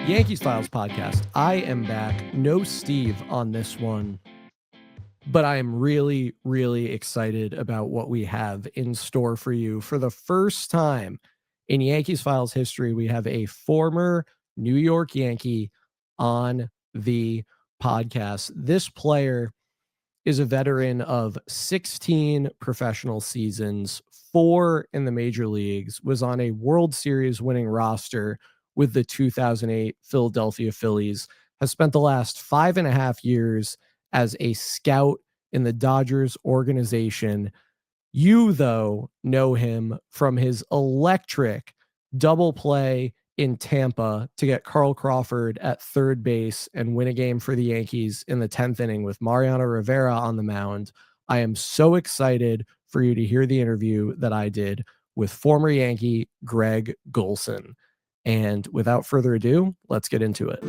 Yankees Files podcast. I am back. No Steve on this one, but I am really, really excited about what we have in store for you. For the first time in Yankees Files history, we have a former New York Yankee on the podcast. This player is a veteran of 16 professional seasons, 4 in the major leagues, was on a World Series winning roster with the 2008 Philadelphia Phillies, has spent the last 5.5 years as a scout in the Dodgers organization. You, though, know him from his electric double play in Tampa to get Carl Crawford at third base and win a game for the Yankees in the 10th inning with Mariano Rivera on the mound. I am so excited for you to hear the interview that I did with former Yankee Greg Golson. And without further ado, let's get into it.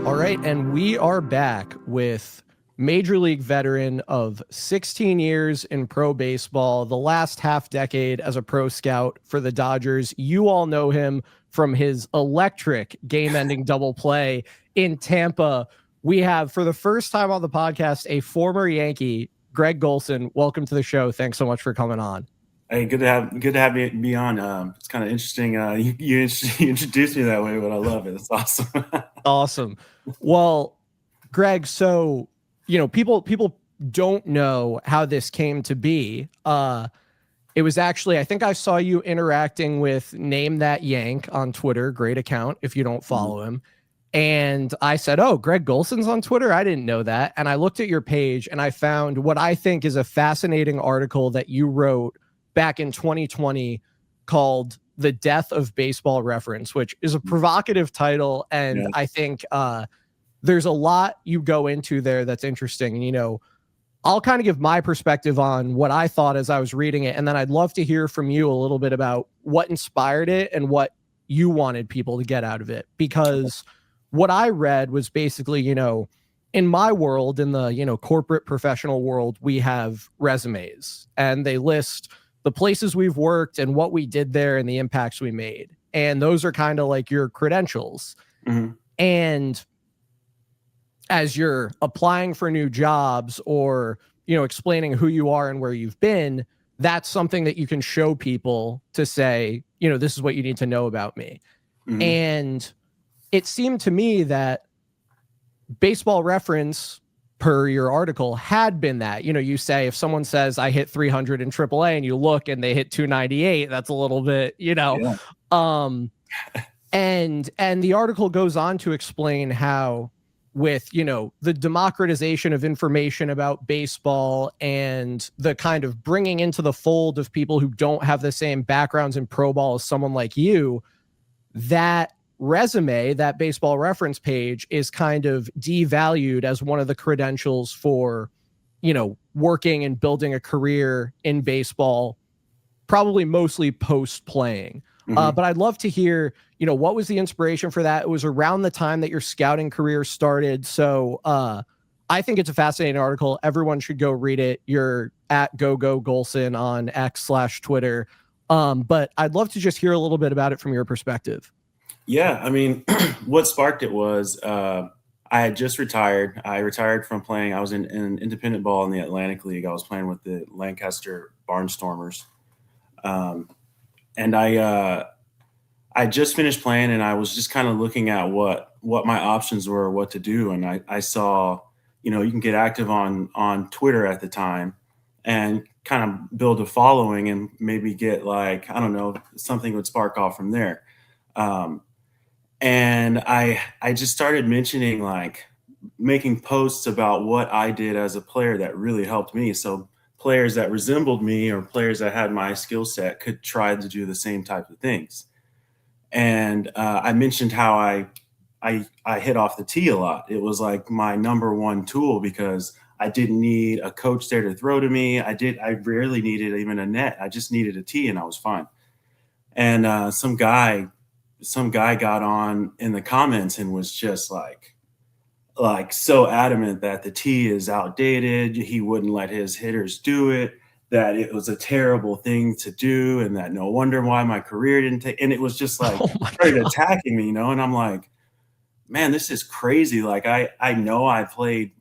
All right, and we are back with Major League veteran of 16 years in pro baseball, the last half decade as a pro scout for the Dodgers. You all know him from his electric game-ending double play in Tampa. We have, for the first time on the podcast, a former Yankee, Greg Golson. Welcome to the show. Thanks so much for coming on. Hey, good to have me on. It's kind of interesting. You introduced me that way, but I love it. It's awesome. Awesome. Well, Greg, so people don't know how this came to be. It was actually, I think I saw you interacting with Name That Yank on Twitter. Great account if you don't follow him. And I said, oh, Greg Golson's on Twitter? I didn't know that. And I looked at your page and I found what I think is a fascinating article that you wrote back in 2020 called The Death of Baseball Reference, which is a provocative title. And yeah. I think there's a lot you go into there that's interesting. And, I'll kind of give my perspective on what I thought as I was reading it. And then I'd love to hear from you a little bit about what inspired it and what you wanted people to get out of it. Because what I read was basically, in my world, in the, corporate professional world, we have resumes and they list the places we've worked and what we did there and the impacts we made. And those are kind of like your credentials. Mm-hmm. And as you're applying for new jobs or, explaining who you are and where you've been, that's something that you can show people to say, this is what you need to know about me. Mm-hmm. And it seemed to me that Baseball Reference, per your article, had been that. You say if someone says I hit 300 in AAA and you look and they hit 298, that's a little bit, Yeah. And the article goes on to explain how with, the democratization of information about baseball and the kind of bringing into the fold of people who don't have the same backgrounds in pro ball as someone like you, that resume, that Baseball Reference page is kind of devalued as one of the credentials for, working and building a career in baseball, probably mostly post playing. Mm-hmm. But I'd love to hear, what was the inspiration for that? It was around the time that your scouting career started. So I think it's a fascinating article. Everyone should go read it. You're at GoGoGolson on X/Twitter. But I'd love to just hear a little bit about it from your perspective. Yeah, I mean, what sparked it was I had just retired. I retired from playing. I was in independent ball in the Atlantic League. I was playing with the Lancaster Barnstormers. And I just finished playing and I was just kind of looking at what my options were, what to do. And I saw, you can get active on Twitter at the time and kind of build a following and maybe get something would spark off from there. And I just started mentioning making posts about what I did as a player that really helped me. So players that resembled me or players that had my skill set could try to do the same type of things. And I mentioned how I hit off the tee a lot. It was like my number one tool because I didn't need a coach there to throw to me. I rarely needed even a net. I just needed a tee and I was fine. And some guy got on in the comments and was just like so adamant that the tee is outdated. He wouldn't let his hitters do it, that it was a terrible thing to do and that no wonder why my career didn't take, and it was just like Oh my started God. attacking me, and I'm like, man, this is crazy. Like I know I played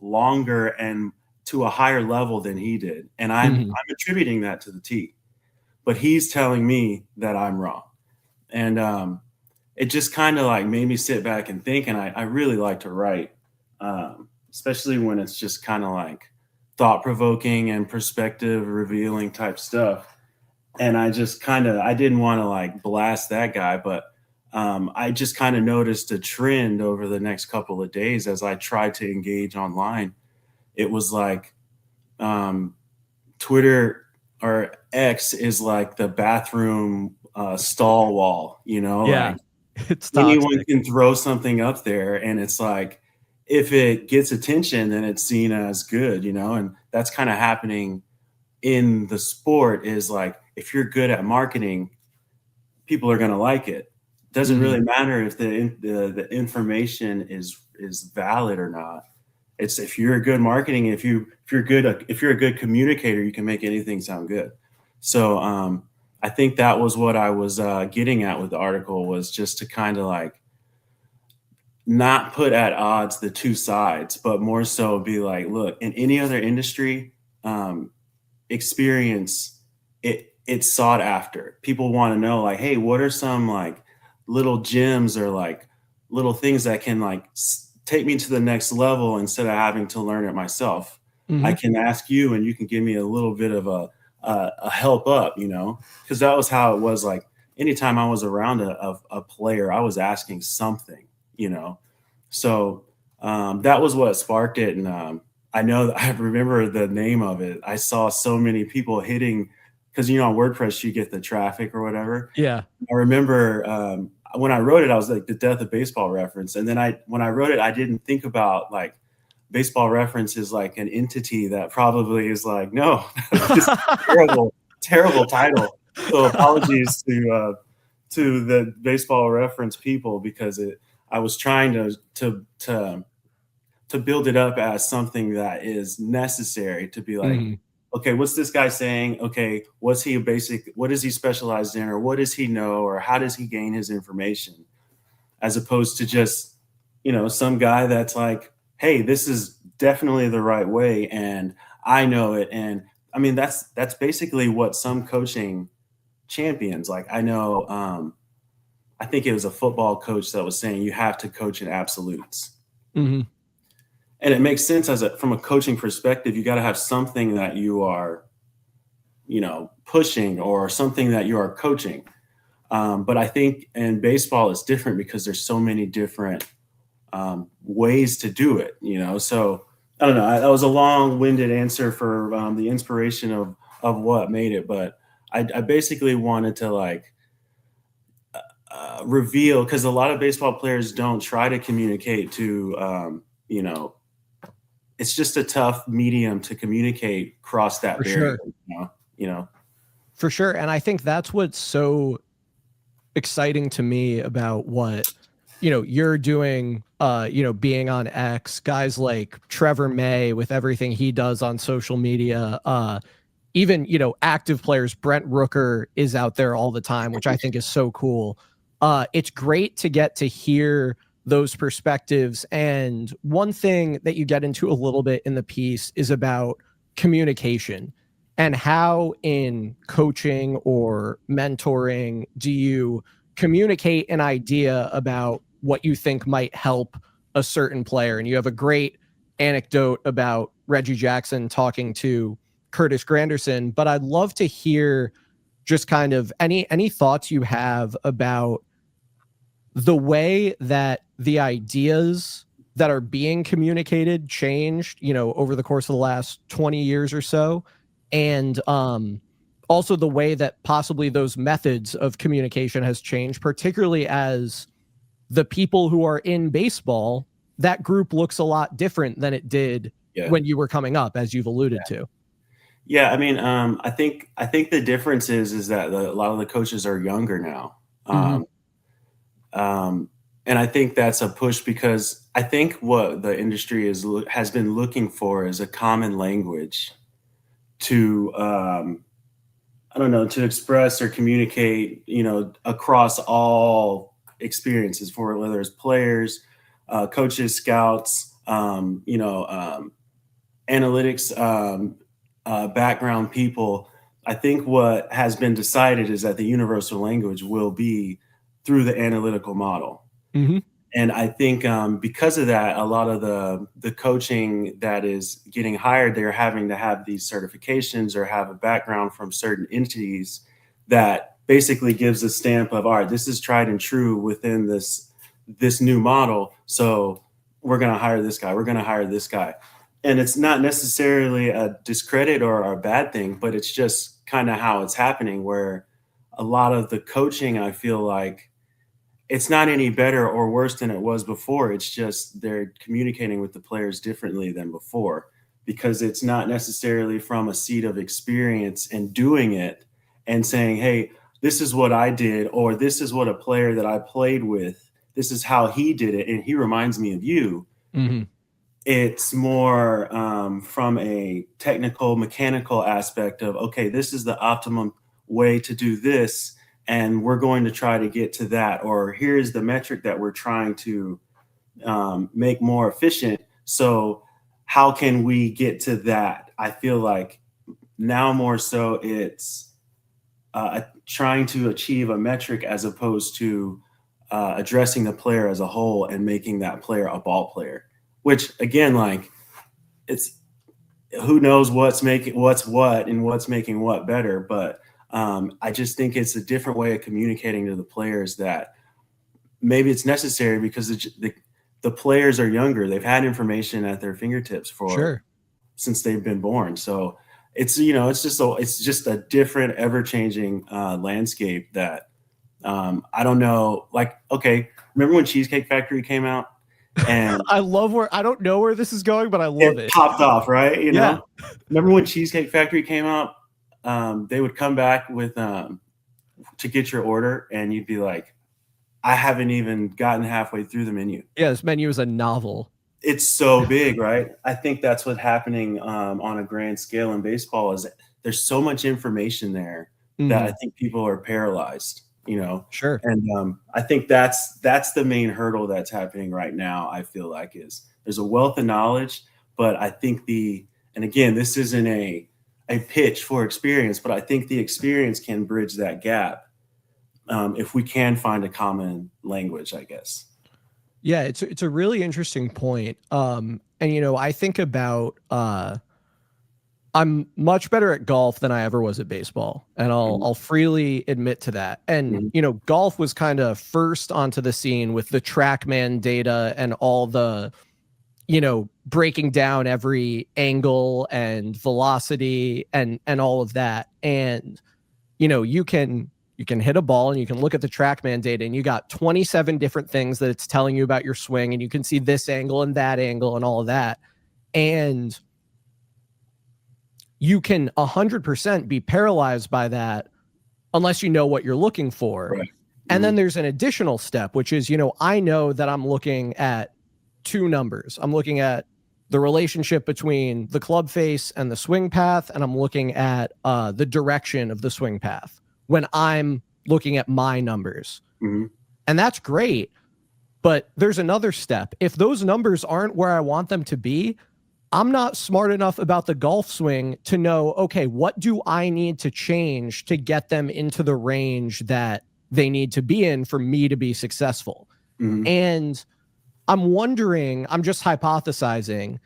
longer and to a higher level than he did, and Mhm. I'm attributing that to the T, but he's telling me that I'm wrong. And it just kind of like made me sit back and think. And I really like to write, especially when it's just kind of like thought provoking and perspective revealing type stuff. And I didn't want to like blast that guy, but I just kind of noticed a trend over the next couple of days as I tried to engage online. It was like um, Twitter or X is like the bathroom stall wall, Yeah. like It's anyone toxic. can throw something up there, and it's like if it gets attention, then it's seen as good, and that's kind of happening in the sport. Is like if you're good at marketing, people are going to like it. Doesn't Mhm. really matter if the information is valid or not. It's if you're a good marketing, if you're a good communicator, you can make anything sound good. So I think that was what I was getting at with the article, was just to kind of like not put at odds the two sides, but more so be like, look, in any other industry, um, experience, it's sought after. People want to know like, hey, what are some like little gems or like little things that can like take me to the next level instead of having to learn it myself. I Mhm. can ask you and you can give me a little bit of a help up, because that was how it was. Like anytime I was around a player, I was asking something, you know so that was what sparked it. And I know that I remember the name of it. I saw so many people hitting, because on WordPress you get the traffic or whatever. Yeah. I remember when I wrote it, I was like the death of baseball reference. And then when I wrote it, I didn't think about like baseball reference is like an entity that probably is like, no, this is terrible, terrible title. So apologies to the baseball reference people, because I was trying to build it up as something that is necessary to be like, Mhm. okay, what's this guy saying? Okay, what is he specialized in, or what does he know, or how does he gain his information? As opposed to just, some guy that's like, hey, this is definitely the right way and I know it. And I mean, that's basically what some coaching champions, like I know, I think it was a football coach that was saying you have to coach in absolutes. Mhm. And it makes sense from a coaching perspective. You got to have something that you are, pushing, or something that you are coaching. But I think in baseball it's different because there's so many different ways to do it. So I don't know. That was a long-winded answer for the inspiration of what made it, but I basically wanted to like reveal, because a lot of baseball players don't try to communicate to you know it's just a tough medium to communicate across that For barrier. sure. you know you know For sure. And I think that's what's so exciting to me about what you're doing, being on X, guys like Trevor May with everything he does on social media, even active players. Brent Rooker is out there all the time, which I think is so cool. It's great to get to hear those perspectives. And one thing that you get into a little bit in the piece is about communication, and how in coaching or mentoring do you communicate an idea about what you think might help a certain player. And you have a great anecdote about Reggie Jackson talking to Curtis Granderson, but I'd love to hear just kind of any thoughts you have about the way that the ideas that are being communicated changed, over the course of the last 20 years or so. And also the way that possibly those methods of communication has changed, particularly as the people who are in baseball, that group looks a lot different than it did yeah. when you were coming up, as you've alluded to. Yeah, I mean, I think the difference is that a lot of the coaches are younger now. Mhm. Um, and I think that's a push, because I think what the industry has been looking for is a common language to I don't know, to express or communicate, across all experiences, for whether it's players, coaches, scouts, analytics, background people. I think what has been decided is that the universal language will be through the analytical model. Mm-hmm. And I think because of that, a lot of the coaching that is getting hired, they're having to have these certifications or have a background from certain entities that basically gives a stamp of, all right, this is tried and true within this new model. So we're going to hire this guy. We're going to hire this guy. And it's not necessarily a discredit or a bad thing, but it's just kind of how it's happening, where a lot of the coaching, I feel like, it's not any better or worse than it was before. It's just they're communicating with the players differently than before, because it's not necessarily from a seat of experience and doing it and saying, hey, this is what I did, or this is what a player that I played with, this is how he did it, and he reminds me of you. Mm-hmm. It's more from a technical, mechanical aspect of, okay, this is the optimum way to do this, and we're going to try to get to that, or here's the metric that we're trying to make more efficient. So how can we get to that? I feel like now more so it's trying to achieve a metric as opposed to addressing the player as a whole and making that player a ball player, which again, like, it's who knows what's what and what's making what better. But I just think it's a different way of communicating to the players that maybe it's necessary, because the players are younger. They've had information at their fingertips since they've been born. So it's just a different, ever-changing landscape that I don't know. Like, okay, remember when Cheesecake Factory came out? And I don't know where this is going, but I love it. Popped off, right? Yeah. Remember when Cheesecake Factory came out? They would come back with to get your order, and you'd be like, I haven't even gotten halfway through the menu. Yeah, this menu is a novel. It's so big, right? I think that's what's happening on a grand scale in baseball, is there's so much information there that I think people are paralyzed, Sure. And I think that's the main hurdle that's happening right now. I feel like is there's a wealth of knowledge, but I think and again, this isn't a pitch for experience, but I think the experience can bridge that gap if we can find a common language, I guess. Yeah, it's a really interesting point. And I think about I'm much better at golf than I ever was at baseball, and I'll freely admit to that. And golf was kind of first onto the scene with the TrackMan data and all the breaking down every angle and velocity and all of that. And you can hit a ball and you can look at the TrackMan data, and you got 27 different things that it's telling you about your swing, and you can see this angle and that angle and all of that. And you can 100% be paralyzed by that unless you know what you're looking for. Right. And then there's an additional step, which is, I know that I'm looking at two numbers. I'm looking at the relationship between the club face and the swing path, and I'm looking at the direction of the swing path when I'm looking at my numbers. Mm-hmm. And that's great. But there's another step. If those numbers aren't where I want them to be, I'm not smart enough about the golf swing to know, okay, what do I need to change to get them into the range that they need to be in for me to be successful? Mm-hmm. And I'm wondering, I'm just hypothesizing,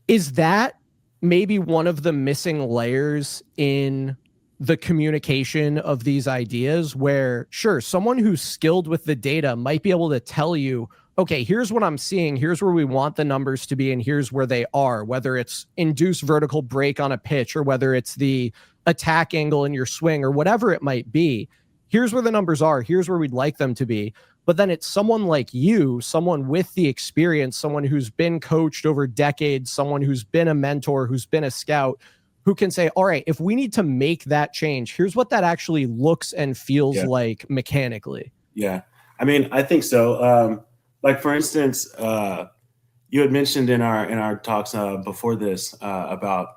is that maybe one of the missing layers in the communication of these ideas, where sure, someone who's skilled with the data might be able to tell you, okay, here's what I'm seeing, here's where we want the numbers to be, and here's where they are, whether it's induced vertical break on a pitch or whether it's the attack angle in your swing or whatever it might be. Here's where the numbers are, here's where we'd like them to be. But then it's someone like you, someone with the experience, someone who's been coached over decades, someone who's been a mentor, who's been a scout, who can say, all right, if we need to make that change, here's what that actually looks and feels like mechanically. Yeah, I mean, I think so. Like, for instance, you had mentioned in our talks before this about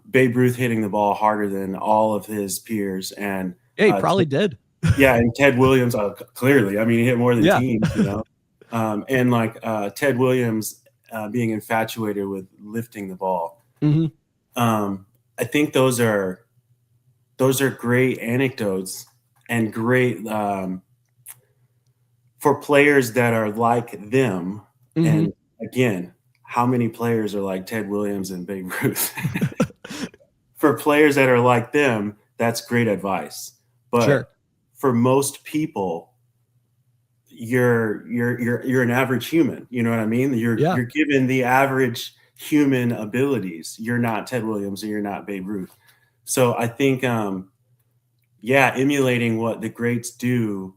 Babe Ruth hitting the ball harder than all of his peers, and Yeah, he probably did. Yeah, and Ted Williams, clearly, I mean, he hit more than Yeah. teams, and like Ted Williams being infatuated with lifting the ball. Mhm. I think those are great anecdotes and great for players that are like them. Mhm. And again, how many players are like Ted Williams and Babe Ruth? For players that are like them, that's great advice. But Sure. for most people, you're an average human. You know what I mean? Yeah. You're given the average human abilities. You're not Ted Williams and you're not Babe Ruth. So I think, emulating what the greats do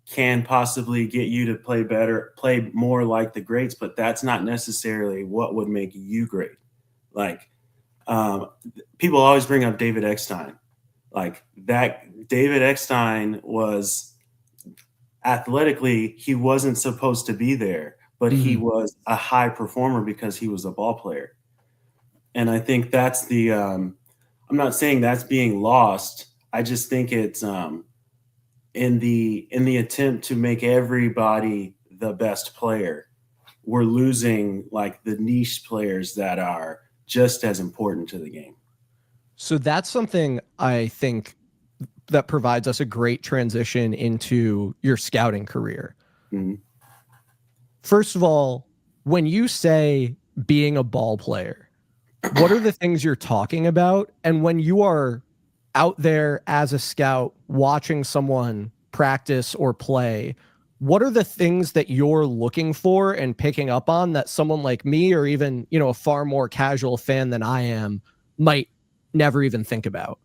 can possibly get you to play better, play more like the greats, but that's not necessarily what would make you great. Like, people always bring up David Eckstein. Like that, David Eckstein was athletically, he wasn't supposed to be there, but he was a high performer because he was a ball player. And I think that's the, I'm not saying that's being lost. I just think it's in the attempt to make everybody the best player, we're losing like the niche players that are just as important to the game. So that's something I think that provides us a great transition into your scouting career. Mm-hmm. First of all, when you say being a ball player, what are the things you're talking about? And when you are out there as a scout watching someone practice or play, what are the things that you're looking for and picking up on that someone like me, or even, a far more casual fan than I am, might never even think about?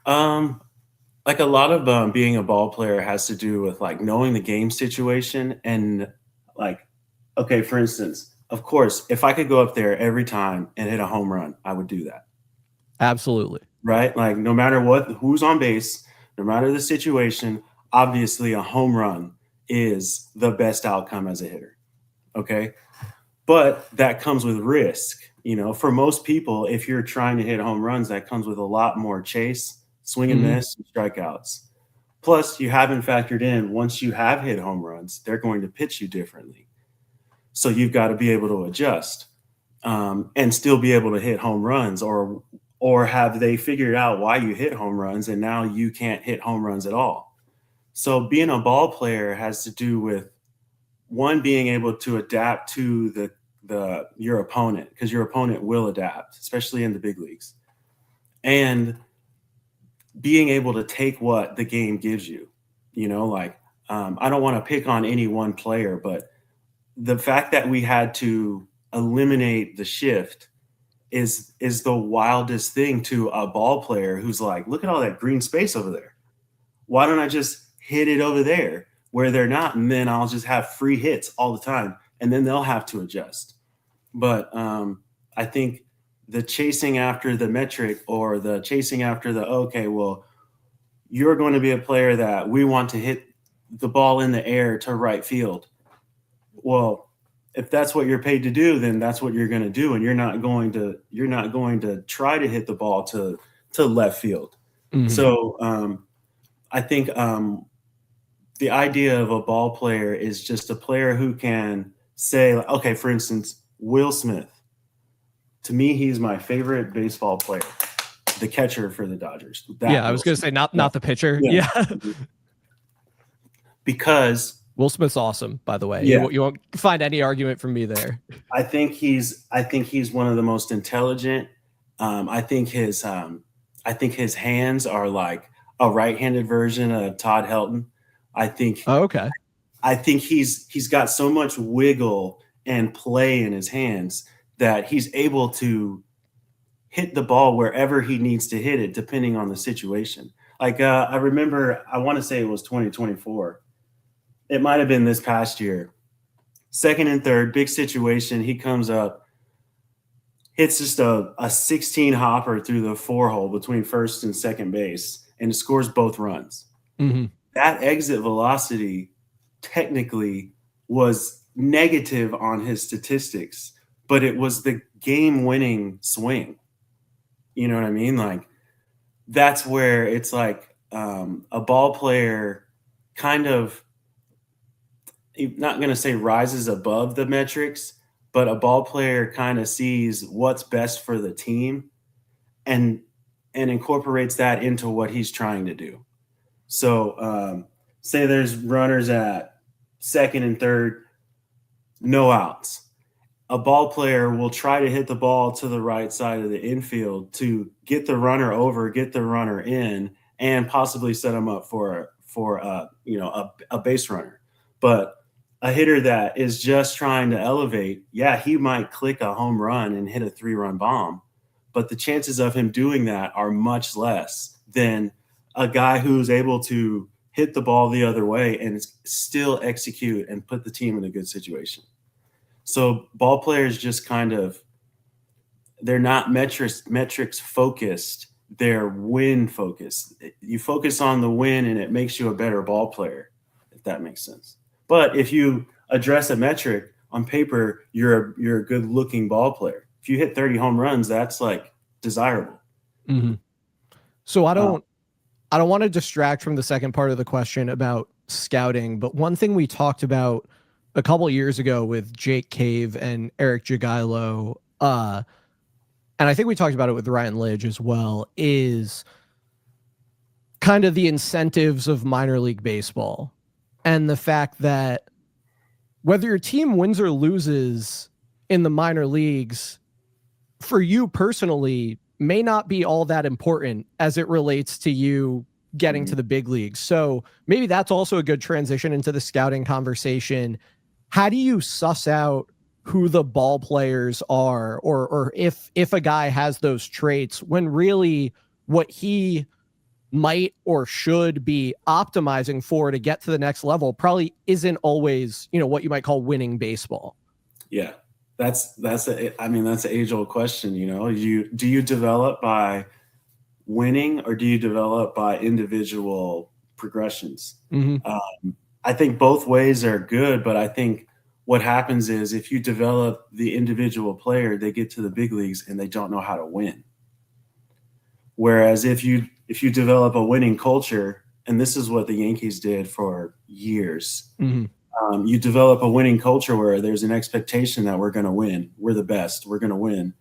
Like a lot of being a ball player has to do with like knowing the game situation and like, okay, for instance, of course, if I could go up there every time and hit a home run, I would do that. Absolutely. Right? Like no matter who's on base, no matter the situation, obviously a home run is the best outcome as a hitter. Okay. But that comes with risk. For most people, if you're trying to hit home runs, that comes with a lot more chase, swing and miss, and strikeouts. Plus, you haven't factored in once you have hit home runs, they're going to pitch you differently. So you've got to be able to adjust and still be able to hit home runs, or have they figured out why you hit home runs and now you can't hit home runs at all? So being a ball player has to do with one, being able to adapt to your opponent, because your opponent will adapt, especially in the big leagues, and being able to take what the game gives you. I don't want to pick on any one player, but the fact that we had to eliminate the shift is the wildest thing to a ball player who's like, look at all that green space over there. Why don't I just hit it over there where they're not, and then I'll just have free hits all the time, and then they'll have to adjust. But I think the chasing after the metric, or the chasing after you're going to be a player that we want to hit the ball in the air to right field. Well, if that's what you're paid to do, then that's what you're going to do, and you're not going to try to hit the ball to left field. So I think the idea of a ball player is just a player who can say, okay, for instance, Will Smith. To me, he's my favorite baseball player, the catcher for the Dodgers. I was going to say not the pitcher. Yeah. Because Will Smith's awesome, by the way. Yeah. You won't find any argument from me there. I think he's one of the most intelligent. I think his hands are like a right-handed version of Todd Helton. I think he's got so much wiggle and play in his hands that he's able to hit the ball wherever he needs to hit it, depending on the situation. Like I remember, I want to say it was 2024. It might have been this past year. Second and third, big situation. He comes up, hits just a 16 hopper through the 4-hole between first and second base, and scores both runs. That exit velocity technically was negative on his statistics, but it was the game-winning swing. You know what I mean? Like that's where it's like a ball player kind of, not going to say rises above the metrics, but a ball player kind of sees what's best for the team and incorporates that into what he's trying to do. So say there's runners at second and third, no outs. A ball player will try to hit the ball to the right side of the infield to get the runner over, get the runner in, and possibly set him up for a base runner. But a hitter that is just trying to elevate, yeah, he might click a home run and hit a 3-run bomb, but the chances of him doing that are much less than a guy who's able to hit the ball the other way and still execute and put the team in a good situation. So ball players just kind of, they're not metrics focused, they're win focused. You focus on the win and it makes you a better ball player, if that makes sense. But if you address a metric on paper, you're a good looking ball player. If you hit 30 home runs, that's like desirable. Mm-hmm. So I don't want to distract from the second part of the question about scouting, but one thing we talked about a couple of years ago with Jake Cave and Eric Jagailo, and I think we talked about it with Ryan Lidge as well, is kind of the incentives of minor league baseball and the fact that whether your team wins or loses in the minor leagues, for you personally, may not be all that important as it relates to you getting to the big leagues. So maybe that's also a good transition into the scouting conversation. How do you suss out who the ball players are, or if a guy has those traits when really what he might or should be optimizing for to get to the next level probably isn't always, what you might call winning baseball? Yeah. That's an age old question. Do you develop by winning or do you develop by individual progressions? Mm-hmm. I think both ways are good, but I think what happens is if you develop the individual player, they get to the big leagues and they don't know how to win. Whereas if you develop a winning culture, and this is what the Yankees did for years, you develop a winning culture where there's an expectation that we're going to win. We're the best. We're going to win.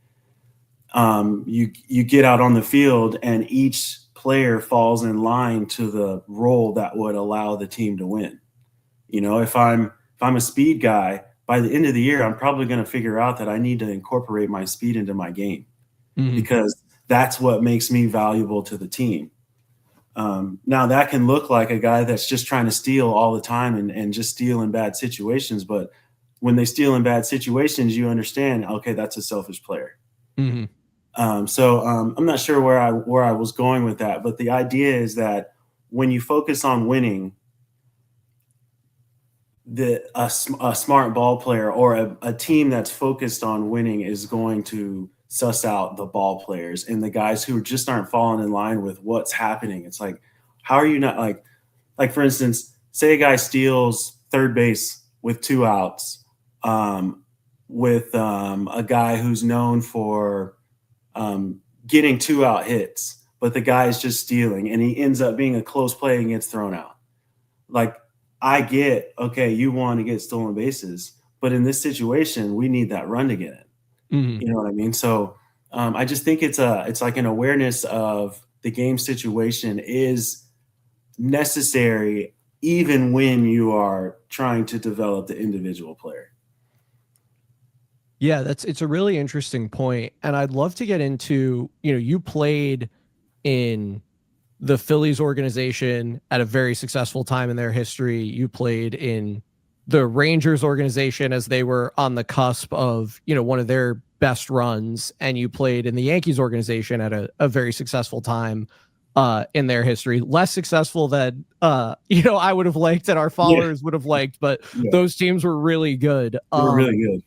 You get out on the field and each player falls in line to the role that would allow the team to win. If I'm a speed guy, by the end of the year, I'm probably going to figure out that I need to incorporate my speed into my game because that's what makes me valuable to the team. Now that can look like a guy that's just trying to steal all the time and just steal in bad situations. But when they steal in bad situations, you understand, okay, that's a selfish player. So I'm not sure where I was going with that, but the idea is that when you focus on winning, a smart ball player or a team that's focused on winning is going to suss out the ball players and the guys who just aren't falling in line with what's happening. It's like, how are you not like for instance, say a guy steals third base with 2 outs, with a guy who's known for getting 2-out hits, but the guy is just stealing and he ends up being a close play and gets thrown out. Like, I get, okay, you want to get stolen bases, but in this situation, we need that run to get it. You know what I mean? So I just think it's like an awareness of the game situation is necessary even when you are trying to develop the individual player. Yeah, it's a really interesting point. And I'd love to get into, you played in the Phillies organization at a very successful time in their history. You played in the Rangers organization as they were on the cusp of, one of their best runs. And you played in the Yankees organization at a very successful time in their history. Less successful than, I would have liked and our followers would have liked, but those teams were really good. They were really good.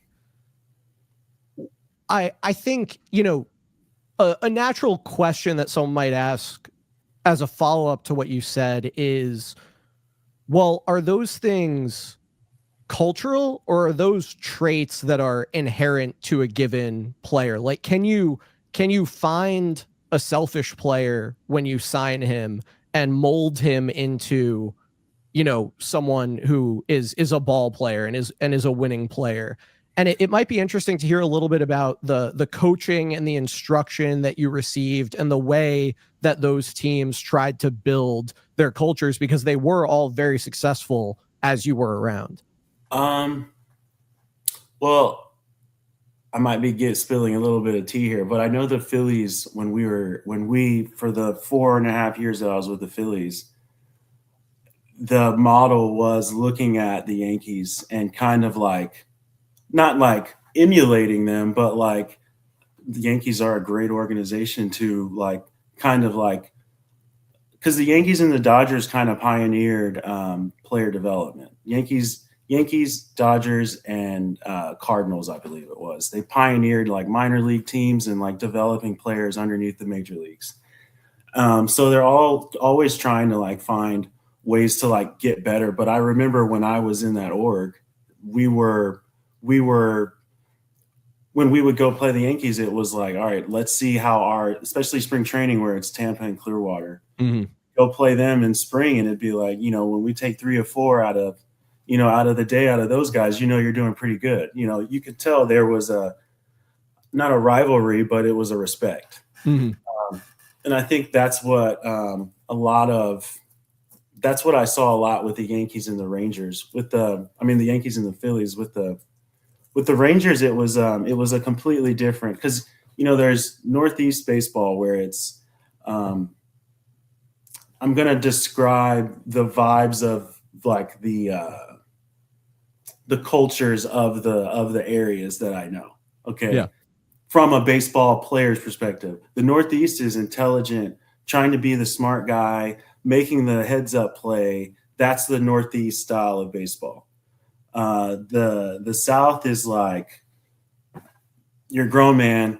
I think, a natural question that someone might ask as a follow-up to what you said is, well, are those things cultural or are those traits that are inherent to a given player? Like, can you find a selfish player when you sign him and mold him into, you know, someone who is a ball player and is a winning player. And it might be interesting to hear a little bit about the coaching and the instruction that you received and the way that those teams tried to build their cultures, because they were all very successful as you were around. Well, I might be spilling a little bit of tea here, but I know the Phillies, when we for the 4.5 years that I was with the Phillies, the model was looking at the Yankees and kind of like, not like emulating them, but like the Yankees are a great organization to like kind of like, because the Yankees and the Dodgers kind of pioneered player development. Yankees, Dodgers, and Cardinals, I believe it was. They pioneered like minor league teams and like developing players underneath the major leagues. So they're always trying to like find ways to like get better. But I remember when I was in that org, we were when we would go play the Yankees, it was like, all right, let's see how especially spring training where it's Tampa and Clearwater, go play them in spring. And it'd be like, you know, when we take 3 or 4 out of the day out of those guys, you know, you're doing pretty good. You know, you could tell there was not a rivalry, but it was a respect. And I think that's what that's what I saw a lot with the Yankees and the Rangers. The Yankees and the Phillies. With the Rangers, it was a completely different, because you know there's Northeast baseball where it's I'm gonna describe the vibes of like the cultures of the areas that I know. Okay. Yeah. From a baseball player's perspective, the Northeast is intelligent, trying to be the smart guy, making the heads up play. That's the Northeast style of baseball. The South is like, you're a grown man.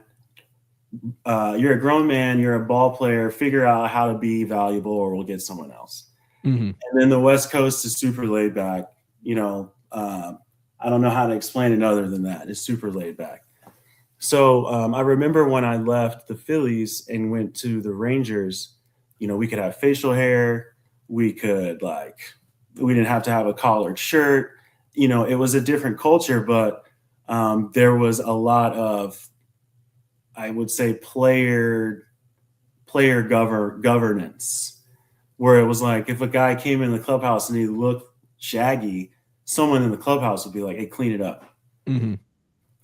You're a ball player. Figure out how to be valuable, or we'll get someone else. And then the West Coast is super laid back. You know, I don't know how to explain it other than that. It's super laid back. So I remember when I left the Phillies and went to the Rangers, you know, we could have facial hair. We didn't have to have a collared shirt. You know, it was a different culture, but there was a lot of, I would say, player governance, where it was like, if a guy came in the clubhouse and he looked shaggy, someone in the clubhouse would be like, hey, clean it up.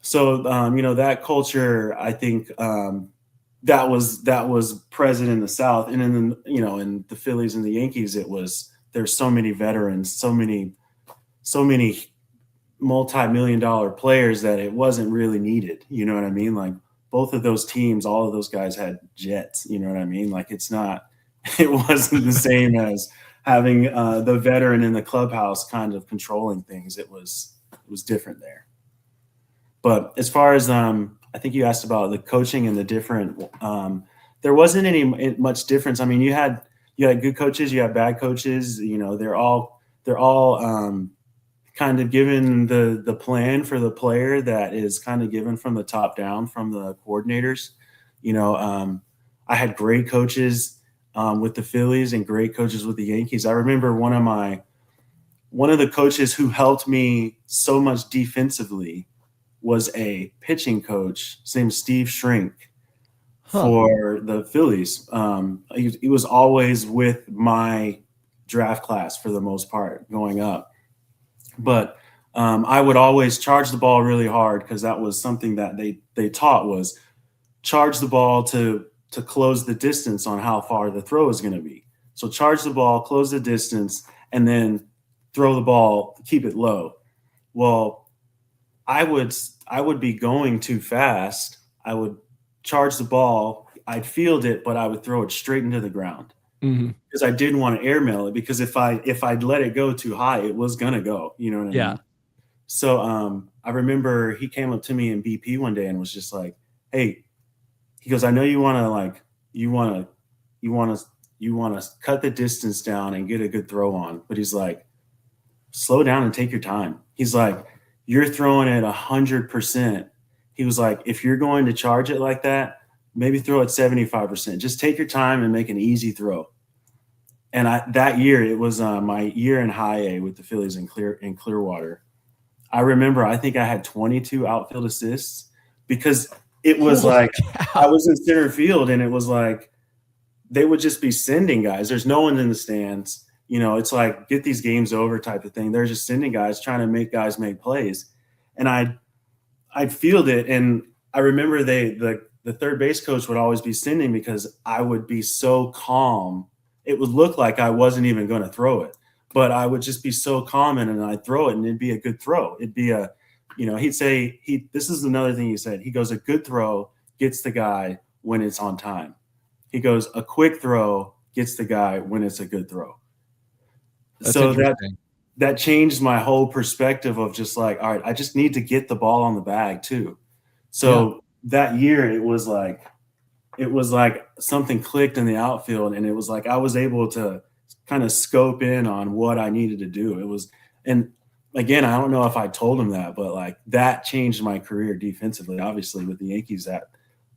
So, you know, that culture, I think that was present in the South. And in the Phillies and the Yankees, there's so many veterans, so many multi-million-dollar players that it wasn't really needed. You know what I mean? Like both of those teams, all of those guys had jets. You know what I mean? Like it wasn't the same as having the veteran in the clubhouse kind of controlling things. It was different there. But as far as I think you asked about the coaching and the different, there wasn't much difference. I mean, you had good coaches, you had bad coaches. You know, they're all kind of given the plan for the player that is kind of given from the top down from the coordinators. You know, I had great coaches with the Phillies and great coaches with the Yankees. I remember one of the coaches who helped me so much defensively was a pitching coach. His name is Steve Shrink for the Phillies. He was always with my draft class for the most part going up. But I would always charge the ball really hard, because that was something that they taught, was charge the ball to close the distance on how far the throw is going to be. So charge the ball, close the distance, and then throw the ball, keep it low. Well, I would be going too fast. I would charge the ball, I'd field it, but I would throw it straight into the ground. Because I didn't want to airmail it, because if I'd let it go too high, it was gonna go. You know what I mean? So I remember he came up to me in BP one day and was just like, "Hey," he goes, "I know you want to cut the distance down and get a good throw on, but he's like, slow down and take your time." He's like, "You're throwing it 100%." He was like, "If you're going to charge it like that, maybe throw at 75%. Just take your time and make an easy throw. And that year, it was my year in high A with the Phillies in Clearwater. I remember, I think I had 22 outfield assists because it was like I was in center field, and it was like they would just be sending guys. There's no one in the stands. You know, it's like get these games over type of thing. They're just sending guys, trying to make guys make plays. And I'd field it, and I remember the third base coach would always be sending because I would be so calm. It would look like I wasn't even going to throw it, but I would just be so calm, and I'd throw it, and it'd be a good throw. It'd be a, you know, he'd say, this is another thing he said. He goes, a good throw gets the guy when it's on time. He goes, a quick throw gets the guy when it's a good throw. So that changed my whole perspective of just like, all right, I just need to get the ball on the bag too. So that year it was like something clicked in the outfield, and it was like I was able to kind of scope in on what I needed to do. It was, and again, I don't know if I told him that, but like that changed my career defensively, obviously with the Yankees.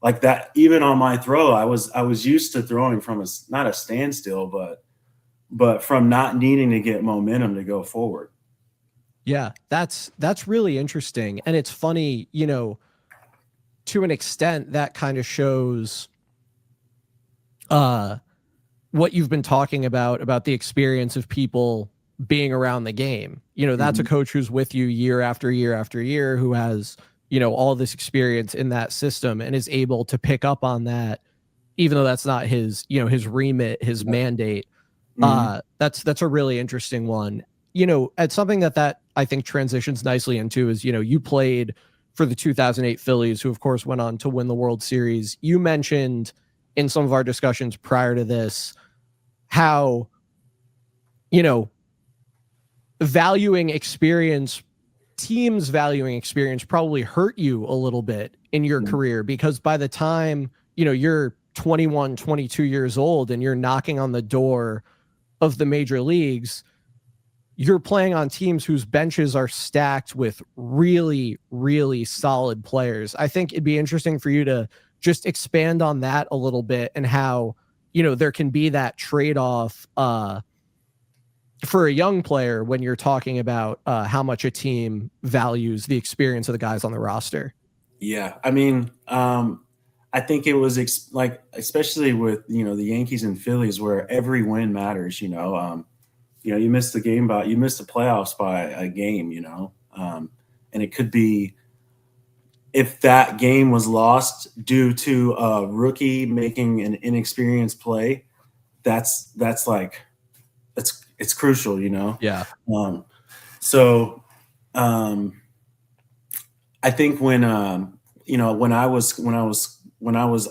That even on my throw, I was used to throwing from not a standstill, but from not needing to get momentum to go forward. Yeah, that's really interesting. And it's funny, you know, to an extent that kind of shows what you've been talking about the experience of people being around the game. You know, that's a coach who's with you year after year after year, who has, you know, all this experience in that system and is able to pick up on that, even though that's not his, you know, his remit, his mandate. That's a really interesting one. You know, it's something that I think transitions nicely into is, you know, you played for the 2008 Phillies, who of course went on to win the World Series. You mentioned in some of our discussions prior to this how, you know, valuing experience, teams valuing experience probably hurt you a little bit in your career, because by the time, you know, you're 21, 22 years old and you're knocking on the door of the major leagues, you're playing on teams whose benches are stacked with really, really solid players. I think it'd be interesting for you to just expand on that a little bit, and how, you know, there can be that trade-off for a young player when you're talking about how much a team values the experience of the guys on the roster. Yeah. I mean, I think it was especially with, you know, the Yankees and Phillies, where every win matters, you know, you missed the playoffs by a game, you know, and it could be, if that game was lost due to a rookie making an inexperienced play, it's crucial, you know? Yeah. I think when, you know, when I was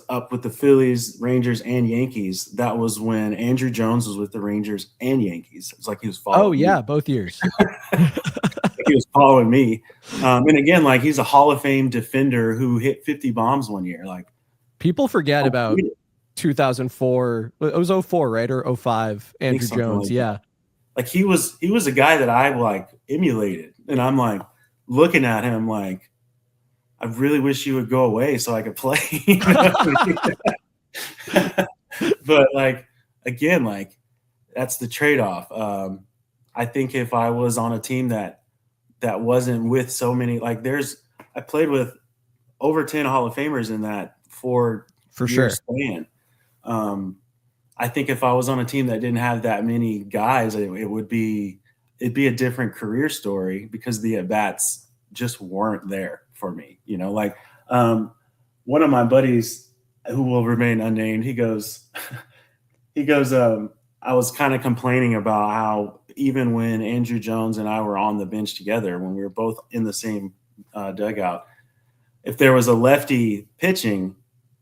up with the Phillies, Rangers, and Yankees, that was when Andrew Jones was with the Rangers and Yankees. It was like he was following me. Both years. He was following me. And again, like, he's a Hall of Fame defender who hit 50 bombs one year. Like, people forget about 2004. It was 04, right? Or 05, Andrew Jones. Like yeah. That. Like, he was a guy that I like emulated. And I'm like looking at him like, I really wish you would go away so I could play. You know? But like, again, like, that's the trade-off. I think if I was on a team that wasn't with so many, like, I played with over 10 Hall of Famers in that for sure span. I think if I was on a team that didn't have that many guys, it'd be a different career story, because the at-bats just weren't there for me, you know. Like, one of my buddies, who will remain unnamed, he goes, I was kind of complaining about how even when Andrew Jones and I were on the bench together, when we were both in the same dugout, if there was a lefty pitching,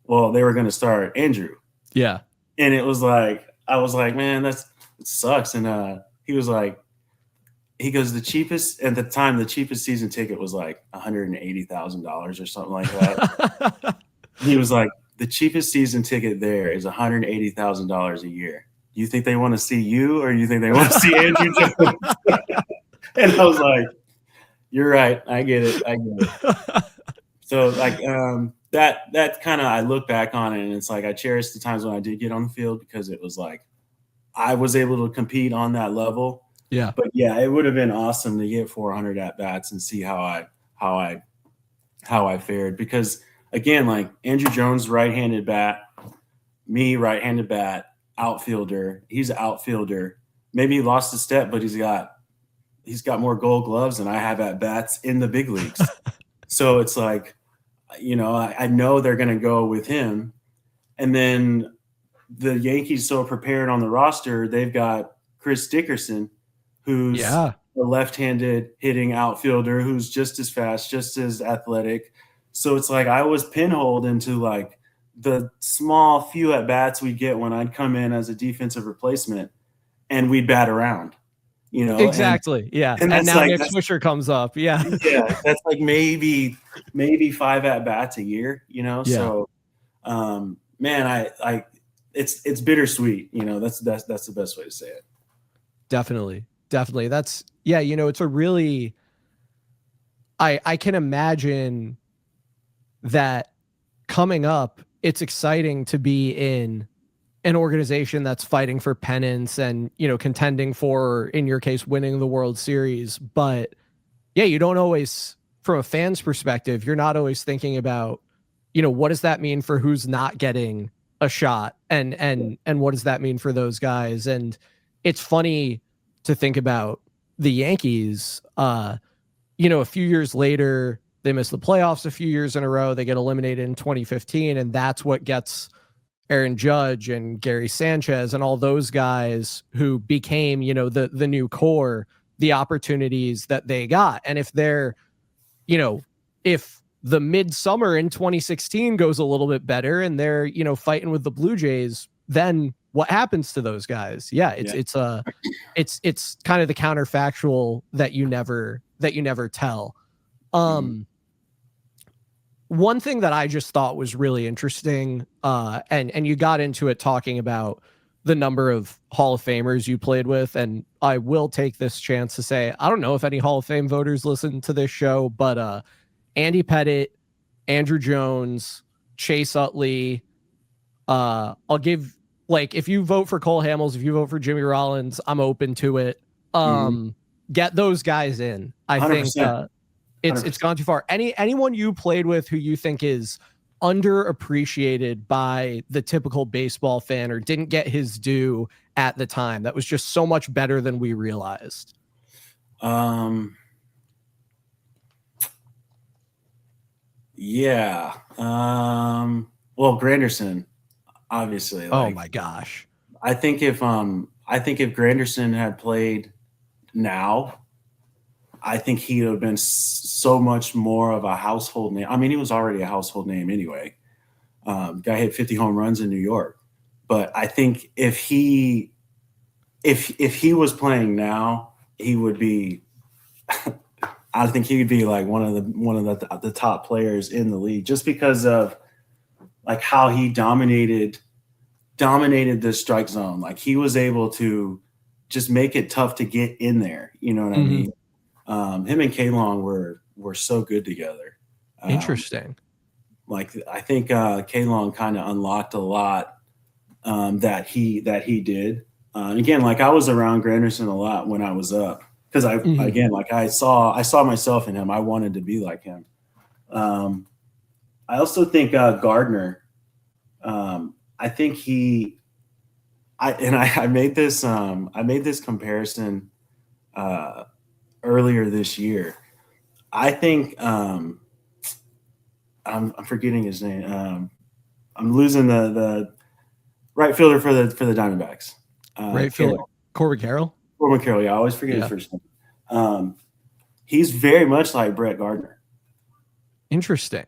well, they were going to start Andrew. Yeah. And it was like, I was like, man, it sucks. And he was like, he goes, the cheapest season ticket was like $180,000 or something like that. He was like, the cheapest season ticket there is $180,000 a year. Do you think they want to see you, or do you think they want to see Andrew Jones? And I was like, you're right. I get it. So like, that kind of, I look back on it and it's like I cherish the times when I did get on the field because it was like I was able to compete on that level. Yeah. But yeah, it would have been awesome to get 400 at bats and see how I fared, because again, like Andrew Jones, right-handed bat, me, right-handed bat, outfielder. He's an outfielder. Maybe he lost a step, but he's got more Gold Gloves than I have at bats in the big leagues. So it's like, I know they're going to go with him. And then the Yankees so prepared on the roster, they've got Chris Dickerson, who's a left-handed hitting outfielder who's just as fast, just as athletic. So it's like I was pinholed into like the small few at bats we get when I'd come in as a defensive replacement and we'd bat around, Exactly. And now like, Nick Swisher comes up. Yeah. Yeah. That's like maybe 5 at bats a year, So, man, it's bittersweet. That's the best way to say it. Definitely. That's, it's a really, I can imagine that coming up, it's exciting to be in an organization that's fighting for pennants and, contending for, in your case, winning the World Series. But yeah, you don't always, from a fan's perspective, you're not always thinking about, what does that mean for who's not getting a shot, and what does that mean for those guys? And it's funny to think about the Yankees, a few years later, they miss the playoffs a few years in a row. They get eliminated in 2015. And that's what gets Aaron Judge and Gary Sanchez and all those guys who became, the new core, the opportunities that they got. And if they're, if the midsummer in 2016 goes a little bit better and they're, fighting with the Blue Jays, then what happens to those guys? It's kind of the counterfactual that you never tell. One thing that I just thought was really interesting, and you got into it talking about the number of Hall of Famers you played with, and I will take this chance to say, I don't know if any Hall of Fame voters listen to this show, but Andy Pettitte, Andrew Jones, Chase Utley, I'll give, like, if you vote for Cole Hamels, if you vote for Jimmy Rollins, I'm open to it. Get those guys in. I 100%. Think it's gone too far. Anyone you played with who you think is underappreciated by the typical baseball fan or didn't get his due at the time that was just so much better than we realized? Well, Granderson, obviously. Oh my gosh. I think if Granderson had played now, I think he would have been so much more of a household name. I mean, he was already a household name anyway. Guy hit 50 home runs in New York. But I think if he was playing now, he would be I think he would be like one of the top players in the league, just because of like how he dominated the strike zone. Like he was able to just make it tough to get in there. You know what I mean? Him and K-Long were so good together. Interesting. Like I think K-Long kind of unlocked a lot that he did. And again, like I was around Granderson a lot when I was up, because I saw myself in him. I wanted to be like him. I also think Gardner. I think I made this comparison earlier this year. I think I'm forgetting his name. I'm losing the right fielder for the Diamondbacks. Right fielder, Corbin Carroll. Corbin Carroll, yeah, I always forget his first name. He's very much like Brett Gardner. Interesting.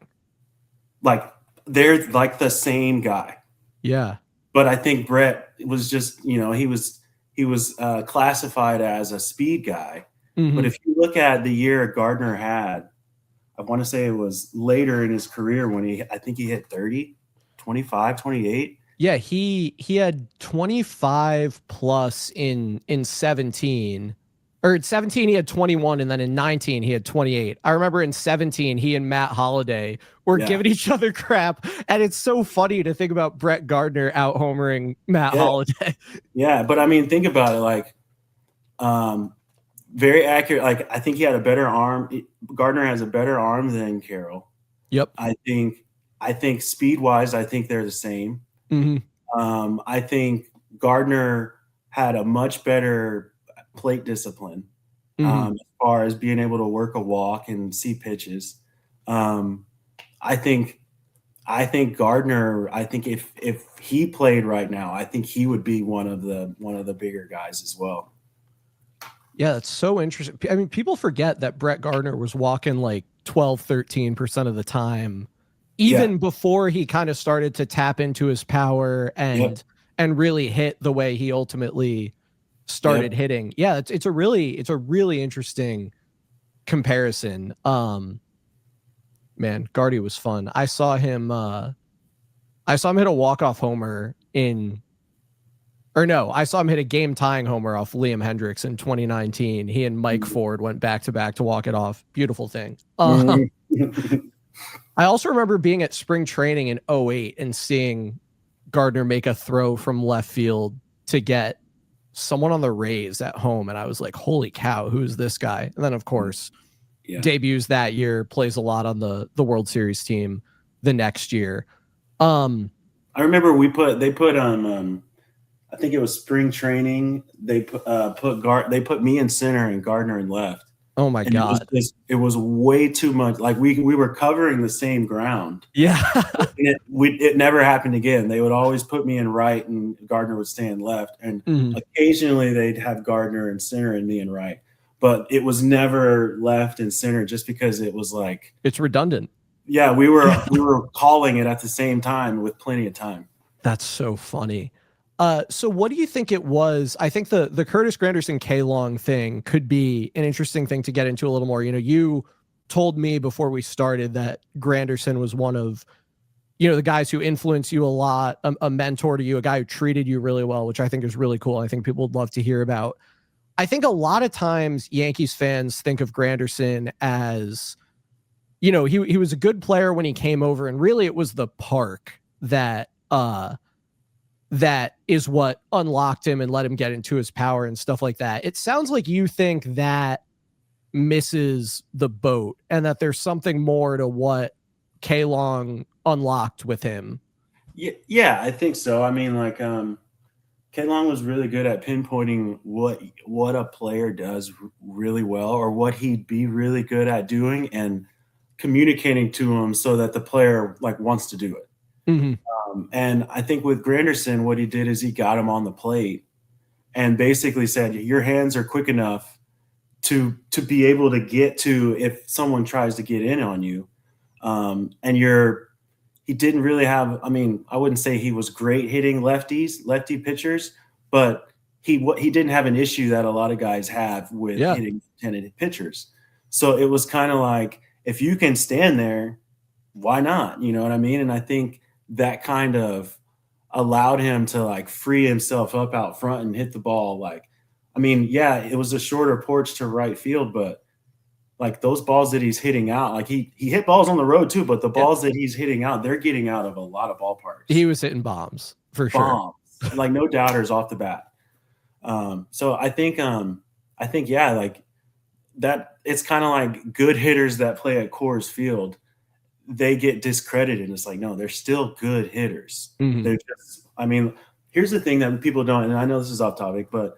Like they're like the same guy. Yeah. But I think Brett was just, he was classified as a speed guy. But if you look at the year Gardner had, I want to say it was later in his career when I think he hit 30, 25, 28. Yeah, he had 25 plus in 17. Or in 17 he had 21, and then in 19 he had 28. I remember in 17 he and Matt Holliday were giving each other crap, and it's so funny to think about Brett Gardner out homering Matt Holliday. Yeah, but I mean, think about it, like very accurate. Like, I think he had a better arm. Gardner has a better arm than Carroll. Yep. I think speed wise, I think they're the same. I think Gardner had a much better plate discipline as far as being able to work a walk and see pitches. I think Gardner, I think if he played right now, I think he would be one of the bigger guys as well. Yeah, that's so interesting. I mean, people forget that Brett Gardner was walking like 12, 13% of the time, even before he kind of started to tap into his power and really hit the way he ultimately started hitting. Yeah, it's a really interesting comparison. Man, Gardy was fun. I saw him hit a walk-off homer I saw him hit a game-tying homer off Liam Hendricks in 2019. He and Mike Ford went back-to-back to walk it off. Beautiful thing. I also remember being at spring training in 2008 and seeing Gardner make a throw from left field to get someone on the Rays at home, and I was like, holy cow, who's this guy? And then, of course, debuts that year, plays a lot on the World Series team the next year. I remember they put on I think it was spring training. They put me in center and Gardner in left. Oh my God. It was way too much. Like we were covering the same ground. Yeah. And it never happened again. They would always put me in right and Gardner would stay in left. And occasionally they'd have Gardner in center and me in right. But it was never left and center just because it was like, it's redundant. Yeah, we were calling it at the same time with plenty of time. That's so funny. So what do you think it was? I think the Curtis Granderson K-Long thing could be an interesting thing to get into a little more. You know, you told me before we started that Granderson was one of, the guys who influenced you a lot, a mentor to you, a guy who treated you really well, which I think is really cool. I think people would love to hear about. I think a lot of times Yankees fans think of Granderson as, he was a good player when he came over, and really it was the park that is what unlocked him and let him get into his power and stuff like that. It sounds like you think that misses the boat and that there's something more to what K-Long unlocked with him. Yeah, I think so. I mean, like, K-Long was really good at pinpointing what a player does really well, or what he'd be really good at doing, and communicating to him so that the player like wants to do it. And I think with Granderson, what he did is he got him on the plate and basically said, your hands are quick enough to be able to get to if someone tries to get in on you. And he didn't really have, I mean, I wouldn't say he was great hitting lefty pitchers, but he didn't have an issue that a lot of guys have with hitting left-handed pitchers. So it was kind of like, if you can stand there, why not? You know what I mean? And I think that kind of allowed him to like free himself up out front and hit the ball. Like, I mean, yeah, it was a shorter porch to right field, but like those balls that he's hitting out, like he hit balls on the road too, but the balls that he's hitting out, they're getting out of a lot of ballparks. He was hitting bombs for sure. Like no doubters off the bat. So I think, yeah, like that, it's kind of like good hitters that play at Coors Field, they get discredited. It's like, no, they're still good hitters. They're just, I mean, here's the thing that people don't, and I know this is off topic, but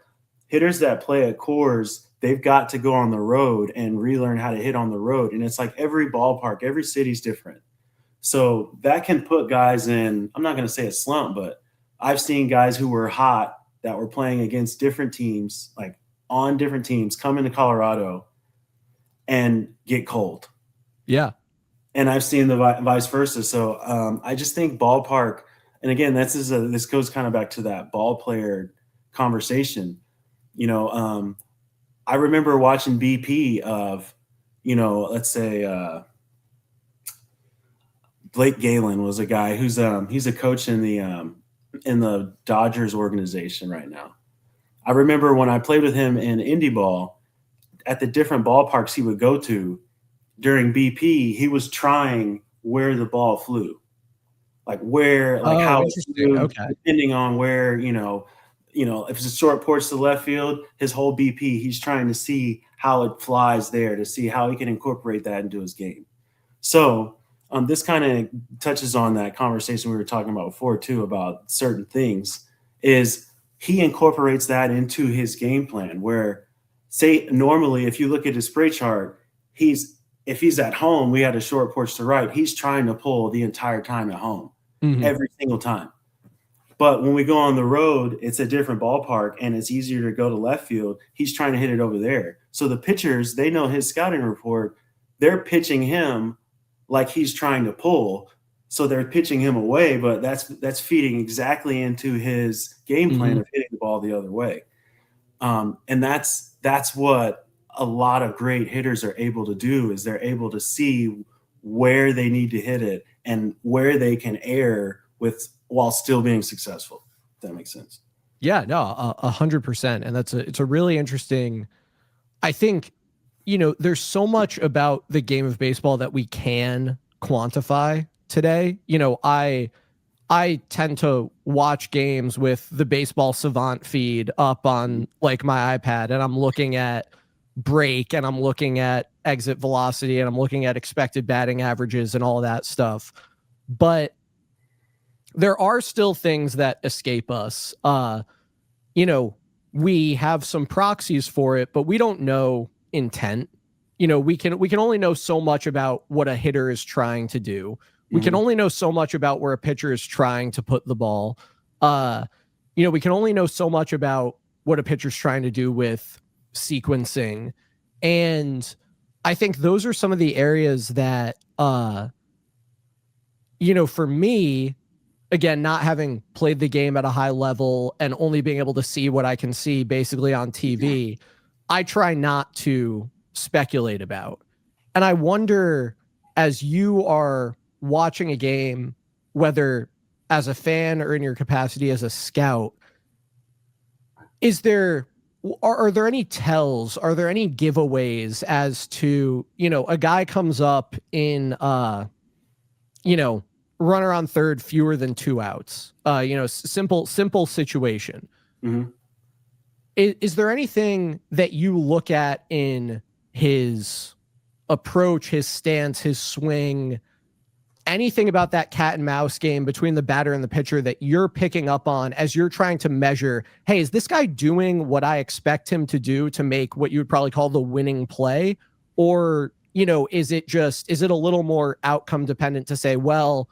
hitters that play at Coors, they've got to go on the road and relearn how to hit on the road. And it's like every ballpark, every city's different. So that can put guys in, I'm not going to say a slump, but I've seen guys who were hot that were playing against different teams, like on different teams, come into Colorado and get cold. Yeah. And I've seen the vice versa. So I just think ballpark, and again, this goes kind of back to that ball player conversation. I remember watching BP of, let's say Blake Galen was a guy who's he's a coach in the Dodgers organization right now. I remember when I played with him in indie ball, at the different ballparks he would go to during BP, he was trying where the ball flew, like how it interesting. flew, Okay. depending on where, if it's a short porch to left field, his whole BP, he's trying to see how it flies there to see how he can incorporate that into his game. So this kind of touches on that conversation we were talking about before too, about certain things, is he incorporates that into his game plan where, say, normally if you look at his spray chart, if he's at home, we had a short porch to right, he's trying to pull the entire time at home, every single time. But when we go on the road, it's a different ballpark and it's easier to go to left field. He's trying to hit it over there. So the pitchers, they know his scouting report. They're pitching him like he's trying to pull. So they're pitching him away, but that's feeding exactly into his game plan of hitting the ball the other way. And that's what a lot of great hitters are able to do, is they're able to see where they need to hit it and where they can err while still being successful. If that makes sense. Yeah, no, 100%. And it's a really interesting, I think, there's so much about the game of baseball that we can quantify today. I tend to watch games with the Baseball Savant feed up on like my iPad, and I'm looking at break and I'm looking at exit velocity and I'm looking at expected batting averages and all that stuff. But there are still things that escape us. We have some proxies for it, but we don't know intent. We can only know so much about what a hitter is trying to do. We can only know so much about where a pitcher is trying to put the ball. We can only know so much about what a pitcher's trying to do with sequencing. And I think those are some of the areas that, for me, again, not having played the game at a high level and only being able to see what I can see basically on TV, I try not to speculate about. And I wonder, as you are watching a game, whether as a fan or in your capacity as a scout, are there any tells? Are there any giveaways as to, a guy comes up in, runner on third, fewer than 2 outs, simple situation. Is there anything that you look at in his approach, his stance, his swing, anything about that cat and mouse game between the batter and the pitcher that you're picking up on as you're trying to measure, hey, is this guy doing what I expect him to do to make what you would probably call the winning play? Or, is it a little more outcome dependent to say, well,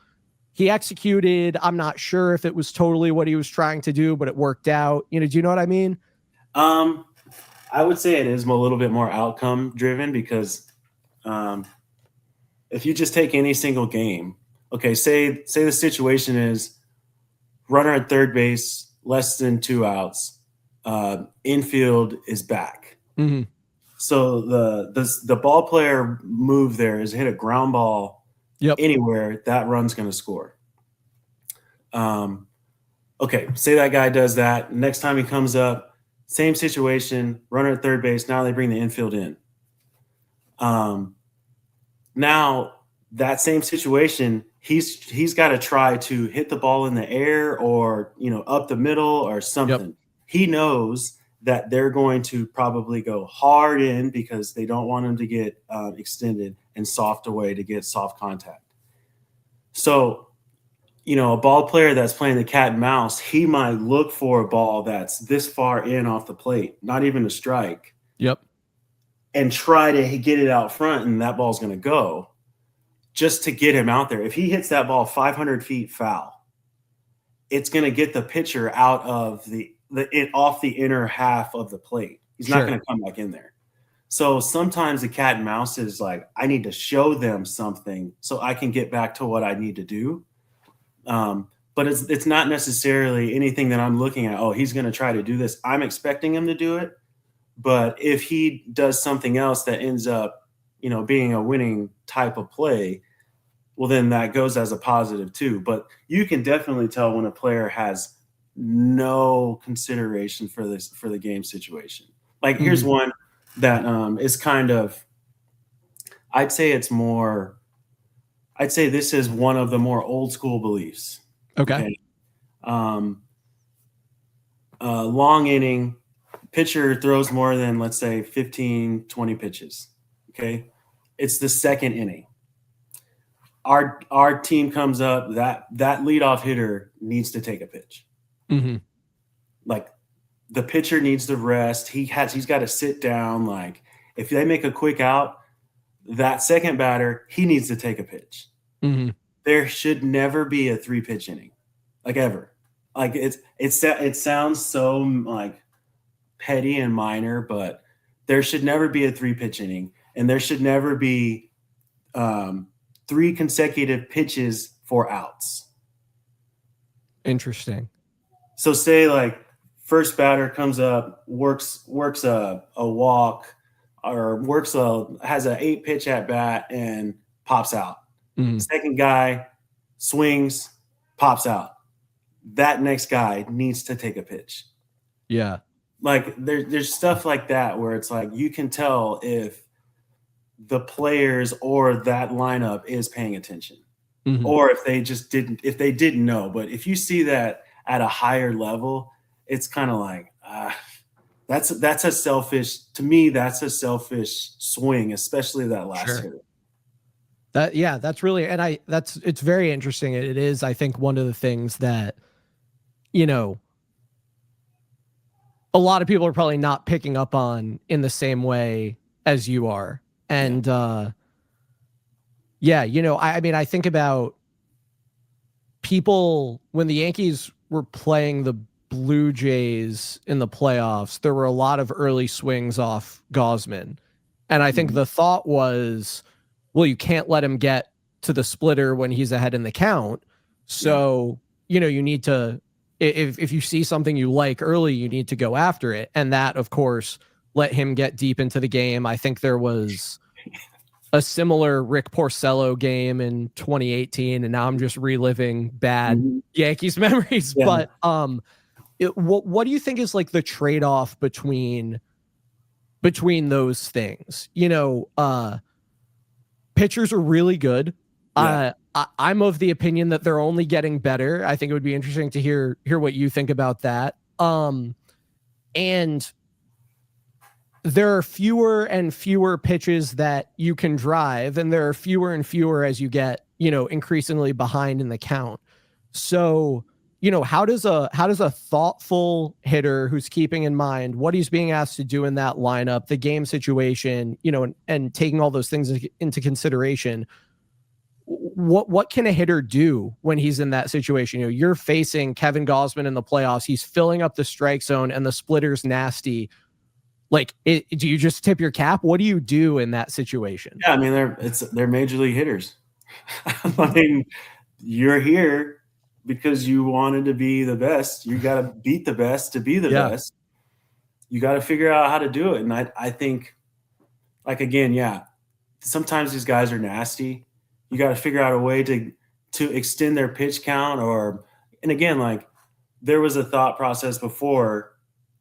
he executed, I'm not sure if it was totally what he was trying to do, but it worked out. Do you know what I mean? I would say it is a little bit more outcome driven because if you just take any single game, okay, say the situation is runner at third base, less than 2 outs, infield is back. So the ball player move there is hit a ground ball anywhere, that run's going to score. Okay, say that guy does that. Next time he comes up, same situation, runner at third base. Now they bring the infield in. Now that same situation, he's got to try to hit the ball in the air or up the middle or something. He knows that they're going to probably go hard in because they don't want him to get extended and soft away to get soft contact. So, a ball player that's playing the cat and mouse, he might look for a ball that's this far in off the plate, not even a strike. And try to get it out front, and that ball's going to go just to get him out there. If he hits that ball 500 feet foul, it's going to get the pitcher out of off the inner half of the plate. He's not going to come back in there. So sometimes the cat and mouse is like, I need to show them something so I can get back to what I need to do. But it's not necessarily anything that I'm looking at. Oh, he's going to try to do this. I'm expecting him to do it. But if he does something else that ends up, being a winning type of play, well, then that goes as a positive too. But you can definitely tell when a player has no consideration for the game situation. Like here's one. that is kind of, I'd say this is one of the more old school beliefs. Okay. Long inning, pitcher throws more than, let's say, 15, 20 pitches. Okay. It's the second inning. Our team comes up, that leadoff hitter needs to take a pitch. Mm-hmm. Like, the pitcher needs to rest. He's got to sit down. Like, if they make a quick out, that second batter, he needs to take a pitch. Mm-hmm. There should never be a 3-pitch inning, like, ever. Like, it sounds so like petty and minor, but there should never be a 3-pitch inning, and there should never be 3 consecutive pitches for outs. Interesting. So say, like, first batter comes up, works a walk, or has an 8-pitch at bat and pops out. Mm-hmm. Second guy swings, pops out. That next guy needs to take a pitch. Yeah. Like, there's stuff like that where it's like you can tell if the players or that lineup is paying attention, Mm-hmm. or if they didn't know. But if you see that at a higher level, it's kind of like, that's a selfish, to me, that's a selfish swing, especially that last hitter. That's really, and it's very interesting. It is, I think, one of the things that, a lot of people are probably not picking up on in the same way as you are. And, I mean, I think about people when the Yankees were playing the Blue Jays in the playoffs, there were a lot of early swings off Gausman. And I think the thought was, well, you can't let him get to the splitter when he's ahead in the count. So, you need to, if you see something you like early, you need to go after it. And that, of course, let him get deep into the game. I think there was a similar Rick Porcello game in 2018, and now I'm just reliving bad Yankees memories. Yeah. But what do you think is like the trade-off between those things? Pitchers are really good. Yeah. I'm of the opinion that they're only getting better. I think it would be interesting to hear what you think about that. And there are fewer and fewer pitches that you can drive, and there are fewer and fewer as you get, increasingly behind in the count. So, how does a thoughtful hitter who's keeping in mind what he's being asked to do in that lineup, the game situation, and taking all those things into consideration, what can a hitter do when he's in that situation? You're facing Kevin Gausman in the playoffs. He's filling up the strike zone and the splitter's nasty. Like, do you just tip your cap? What do you do in that situation? Yeah, I mean, they're major league hitters. I mean, you're here because you wanted to be the best. You got to beat the best to be the best. You got to figure out how to do it. And I think, like, again, sometimes these guys are nasty. You got to figure out a way to extend their pitch count, and again, like, there was a thought process before.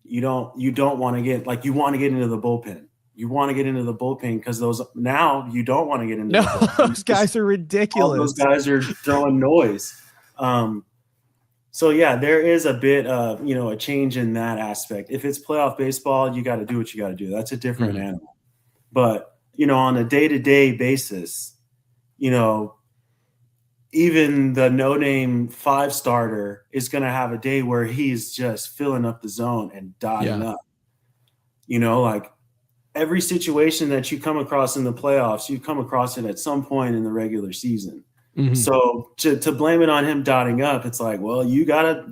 You don't want to get, like, you want to get into the bullpen. You want to get into the bullpen because now you don't want to get into the bullpen. Those guys are ridiculous. Those guys are throwing noise. So there is a bit of, a change in that aspect. If it's playoff baseball, you got to do what you got to do. That's a different animal. But, on a day-to-day basis, even the no-name 5-starter is going to have a day where he's just filling up the zone and dotting up. Like, every situation that you come across in the playoffs, you come across it at some point in the regular season. Mm-hmm. So to blame it on him dotting up, it's like, well, you gotta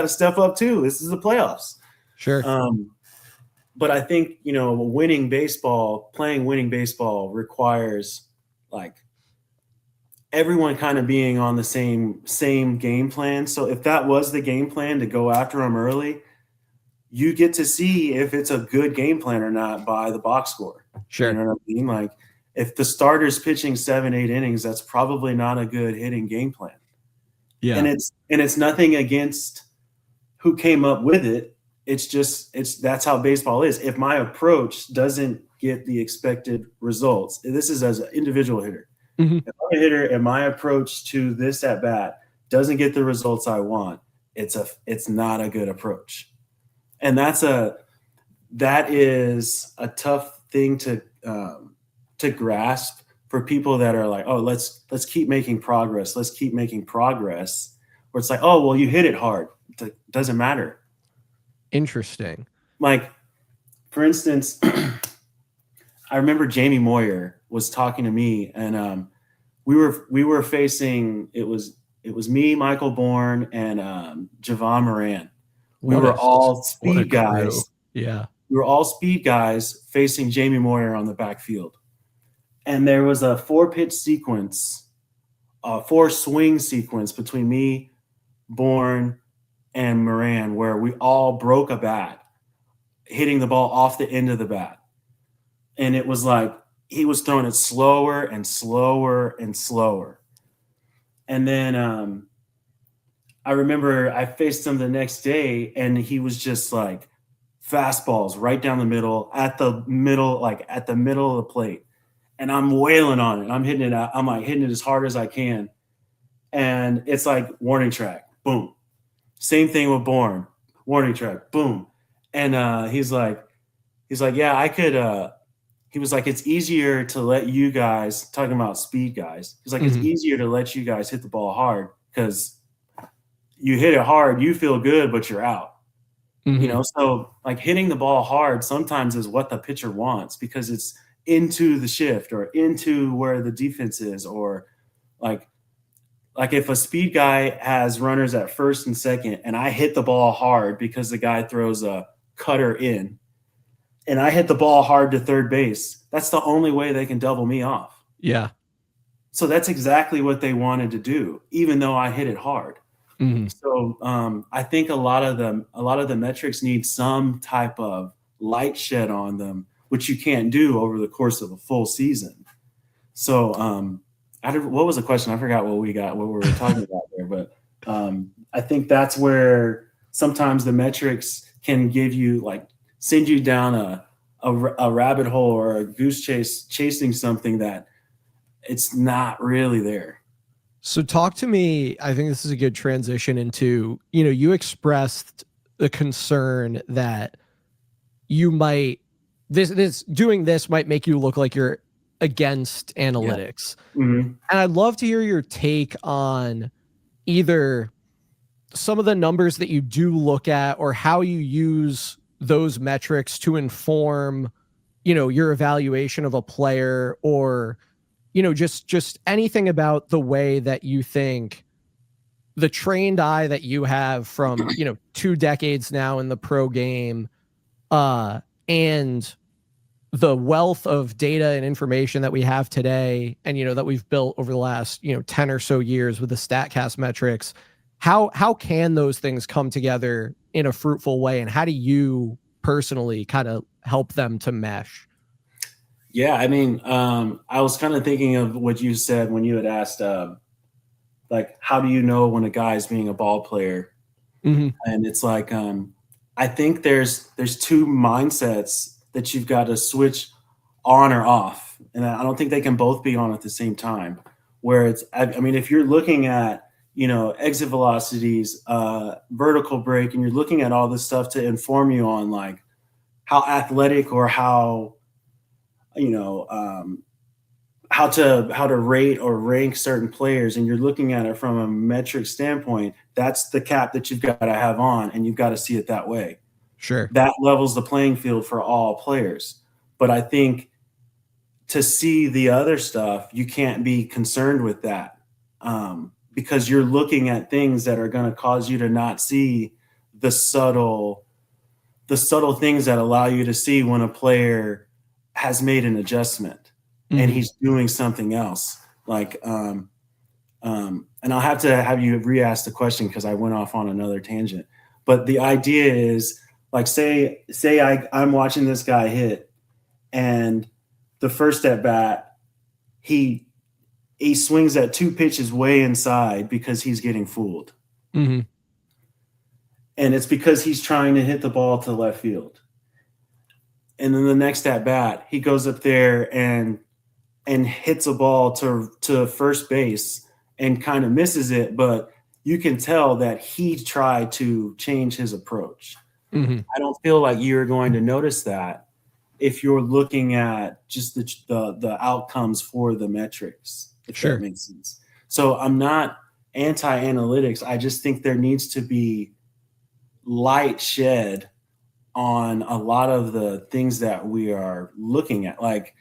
step up too. This is the playoffs. Sure. But I think, playing winning baseball requires, like, everyone kind of being on the same game plan. So if that was the game plan, to go after them early, you get to see if it's a good game plan or not by the box score. Sure. You know what I mean? Like, if the starter's pitching 7-8 innings, that's probably not a good hitting game plan. Yeah. And it's nothing against who came up with it. that's how baseball is. If my approach doesn't get the expected results, this is as an individual hitter. Mm-hmm. If I'm a hitter and my approach to this at bat doesn't get the results I want, it's not a good approach. And that is a tough thing to grasp for people that are like, oh, let's keep making progress. Let's keep making progress. Where it's like, oh, well, you hit it hard. It doesn't matter. Interesting. Like, for instance, I remember Jamie Moyer was talking to me, and we were facing, it was me, Michael Bourne, and Javon Moran. We were all speed guys. Yeah. We were all speed guys facing Jamie Moyer on the backfield. And there was a 4-pitch sequence, a 4-swing sequence between me, Bourne, and Moran, where we all broke a bat, hitting the ball off the end of the bat. And it was like he was throwing it slower and slower and slower. And then I remember I faced him the next day, and he was just like fastballs right down the middle, at the middle of the plate. And I'm wailing on it. I'm hitting it out. I'm like hitting it as hard as I can. And it's like warning track, boom. Same thing with Bourne, warning track, boom. And he's like, yeah, I could. He was like, it's easier to let you guys, talking about speed guys. He's like, it's easier to let you guys hit the ball hard because you hit it hard, you feel good, but you're out. You know, so like hitting the ball hard sometimes is what the pitcher wants because it's into the shift or into where the defense is, or like if a speed guy has runners at first and second and I hit the ball hard because the guy throws a cutter in and I hit the ball hard to third base, that's the only way they can double me off. Yeah. So that's exactly what they wanted to do, even though I hit it hard. So I think a lot of the metrics need some type of light shed on them, which you can't do over the course of a full season. So what was the question? I forgot what we were talking about there, but I think that's where sometimes the metrics can give you, like, send you down a rabbit hole or a goose chase, chasing something that it's not really there. So talk to me. I think this is a good transition into, you expressed the concern that you might, doing this might make you look like you're against analytics. Yeah. And I'd love to hear your take on either some of the numbers that you do look at or how you use those metrics to inform, your evaluation of a player, or just anything about the way that you think the trained eye that you have from, 2 decades now in the pro game, and the wealth of data and information that we have today and, that we've built over the last, 10 or so years with the StatCast metrics, how can those things come together in a fruitful way? And how do you personally kind of help them to mesh? Yeah, I mean, I was kind of thinking of what you said when you had asked, like, how do you know when a guy's being a ball player? And it's like, I think there's 2 mindsets that you've got to switch on or off, and I don't think they can both be on at the same time. Where it's, I mean, if you're looking at, exit velocities, vertical break, and you're looking at all this stuff to inform you on like how athletic or how how to rate or rank certain players, and you're looking at it from a metric standpoint, that's the cap that you've got to have on, and you've got to see it that way. Sure. That levels the playing field for all players. But I think to see the other stuff, you can't be concerned with that, because you're looking at things that are going to cause you to not see the subtle things that allow you to see when a player has made an adjustment and he's doing something else. Like, and I'll have to have you re-ask the question because I went off on another tangent. But the idea is, like, say I'm watching this guy hit, and the first at bat, he swings at 2 pitches way inside because he's getting fooled. and it's because he's trying to hit the ball to left field. And then the next at bat, he goes up there and hits a ball to first base and kind of misses it, but you can tell that he tried to change his approach. Mm-hmm. I don't feel like you're going to notice that if you're looking at just the outcomes for the metrics, if that makes sense. So I'm not anti-analytics. I just think there needs to be light shed on a lot of the things that we are looking at. Like,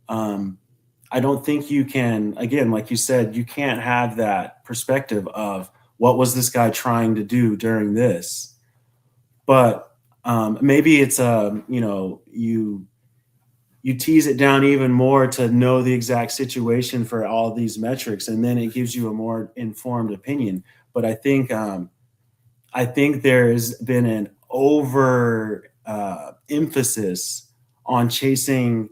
I don't think you can, again, like you said, you can't have that perspective of what was this guy trying to do during this. But maybe it's you tease it down even more to know the exact situation for all these metrics, and then it gives you a more informed opinion. But I think there's been an over emphasis on chasing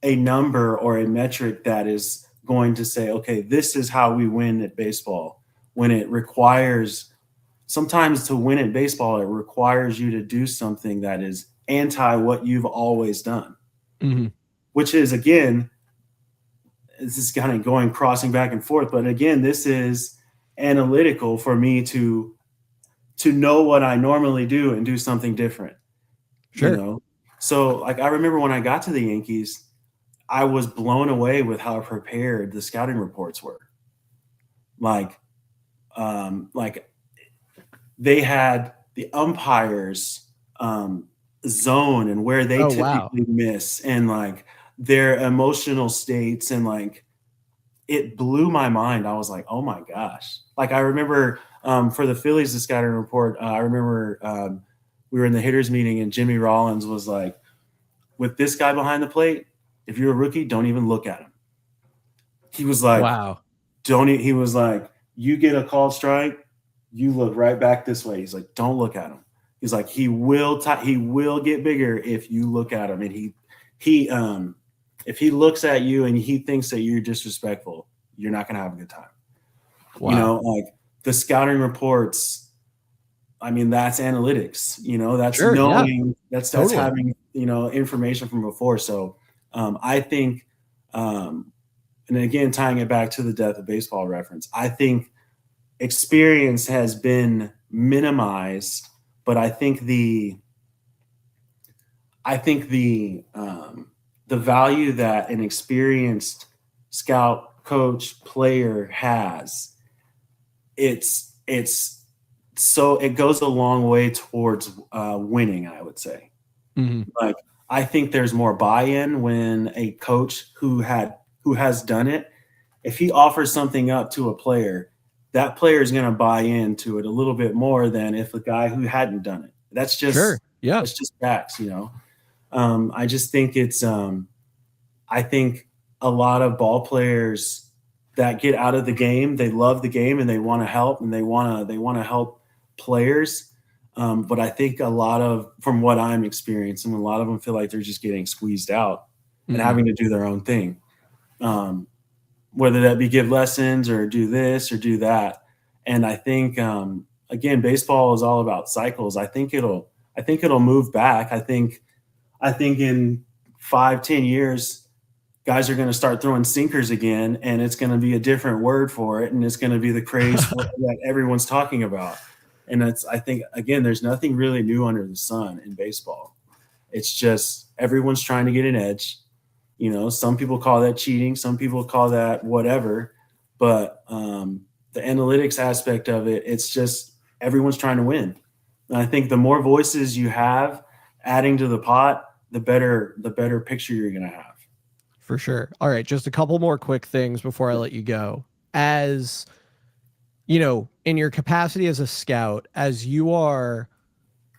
a number or a metric that is going to say, okay, this is how we win at baseball, when it requires, sometimes to win at baseball, it requires you to do something that is anti what you've always done. Mm-hmm. Which is, again, this is kind of going crossing back and forth, but again, this is analytical for me to know what I normally do and do something different. Sure. You know? So like, I remember when I got to the Yankees, I was blown away with how prepared the scouting reports were. Like they had the umpires zone and where they typically miss, and like their emotional states, and like it blew my mind. I was like, oh my gosh. Like I remember for the Phillies, the scouting report, I remember we were in the hitters meeting and Jimmy Rollins was like, with this guy behind the plate, if you're a rookie, don't even look at him. He was like, wow. He was like, you get a called strike, you look right back this way. He's like, don't look at him. He's like, he will get bigger if you look at him. And if he looks at you and he thinks that you're disrespectful, you're not going to have a good time. Wow. You know, like the scouting reports, I mean, that's analytics, you know, that's knowing, that's having, you know, information from before. So I think, and again, tying it back to the death of baseball reference, I think experience has been minimized, but I think the value that an experienced scout, coach, player has, so it goes a long way towards winning, I would say. Mm-hmm. Like, I think there's more buy-in when a coach who has done it, if he offers something up to a player, that player is going to buy into it a little bit more than if a guy who hadn't done it. That's just that's just facts, you know. I just think it's I think a lot of ball players that get out of the game, they love the game and they want to help, and they want to help players. But I think a lot of, from what I'm experiencing, a lot of them feel like they're just getting squeezed out and having to do their own thing. Whether that be give lessons or do this or do that. And I think, again, baseball is all about cycles. I think it'll move back. I think in 5-10 years, guys are going to start throwing sinkers again, and it's going to be a different word for it. And it's going to be the craze that everyone's talking about. And I think, again, there's nothing really new under the sun in baseball. It's just everyone's trying to get an edge. You know, some people call that cheating. Some people call that whatever. But the analytics aspect of it, it's just everyone's trying to win. And I think the more voices you have adding to the pot, the better picture you're going to have. For sure. All right, just a couple more quick things before I let you go. As you know, in your capacity as a scout, as you are,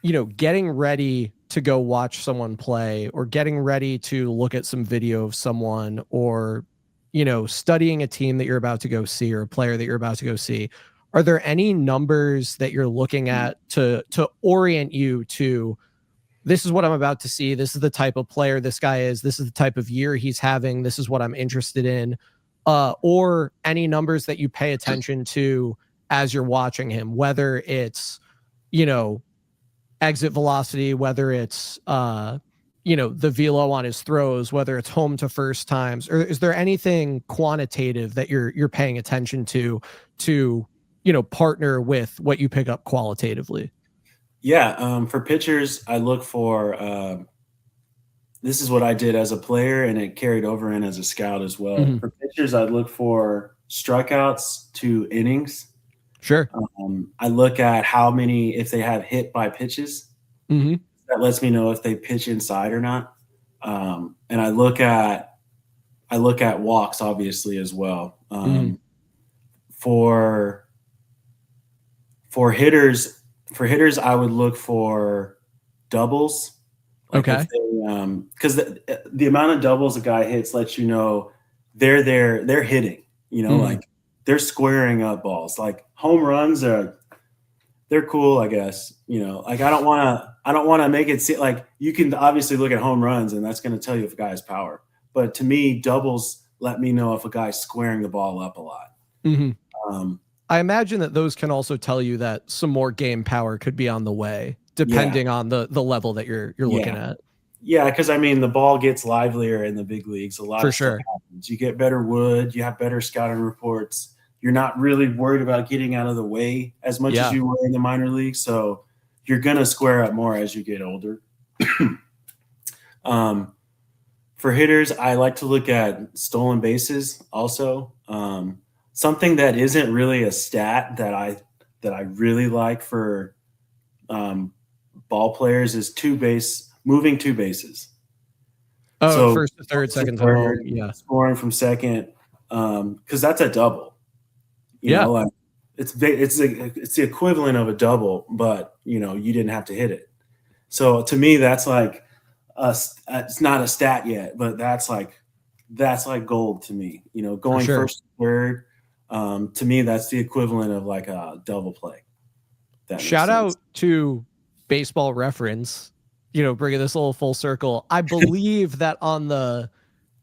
you know, getting ready to go watch someone play, or getting ready to look at some video of someone, or, you know, studying a team that you're about to go see, or a player that you're about to go see, are there any numbers that you're looking at to orient you to, this is what I'm about to see, this is the type of player this guy is, this is the type of year he's having, this is what I'm interested in, or any numbers that you pay attention to as you're watching him, whether it's, you know, exit velocity, whether it's, you know, the velo on his throws, whether it's home to first times, or is there anything quantitative that you're paying attention to, you know, partner with what you pick up qualitatively? Yeah. For pitchers, I look for, this is what I did as a player and it carried over in as a scout as well. Mm-hmm. For pitchers, I look for strikeouts to innings. Sure. I look at how many, if they have hit by pitches, Mm-hmm. that lets me know if they pitch inside or not. And I look at walks obviously as well. Mm-hmm. For for hitters, I would look for doubles. Like Okay. if they, because the amount of doubles a guy hits lets you know they're hitting. You know, Mm-hmm. like they're squaring up balls. Like home runs they're cool, I guess. You know, like I don't want to make it seem like you can obviously look at home runs and that's going to tell you if a guy has power. But to me, doubles let me know if a guy's squaring the ball up a lot. Mm-hmm. Um, I imagine that those can also tell you that some more game power could be on the way, depending on the level that you're looking at. Yeah, because I mean the ball gets livelier in the big leagues. A lot For of stuff sure. happens. You get better wood, you have better scouting reports. You're not really worried about getting out of the way as much as you were in the minor league. So you're gonna square up more as you get older. For hitters, I like to look at stolen bases also. Something that isn't really a stat that I really like for ball players is moving two bases. Oh, So first to third, second to home. Yeah. scoring from second, because that's a double. You know, like it's the equivalent of a double, but you know you didn't have to hit it. So to me, that's like it's not a stat yet, but that's like gold to me. You know, going first to third, to me that's the equivalent of like a double play. Shout out to Baseball Reference, you know, bringing this a little full circle. I believe that on the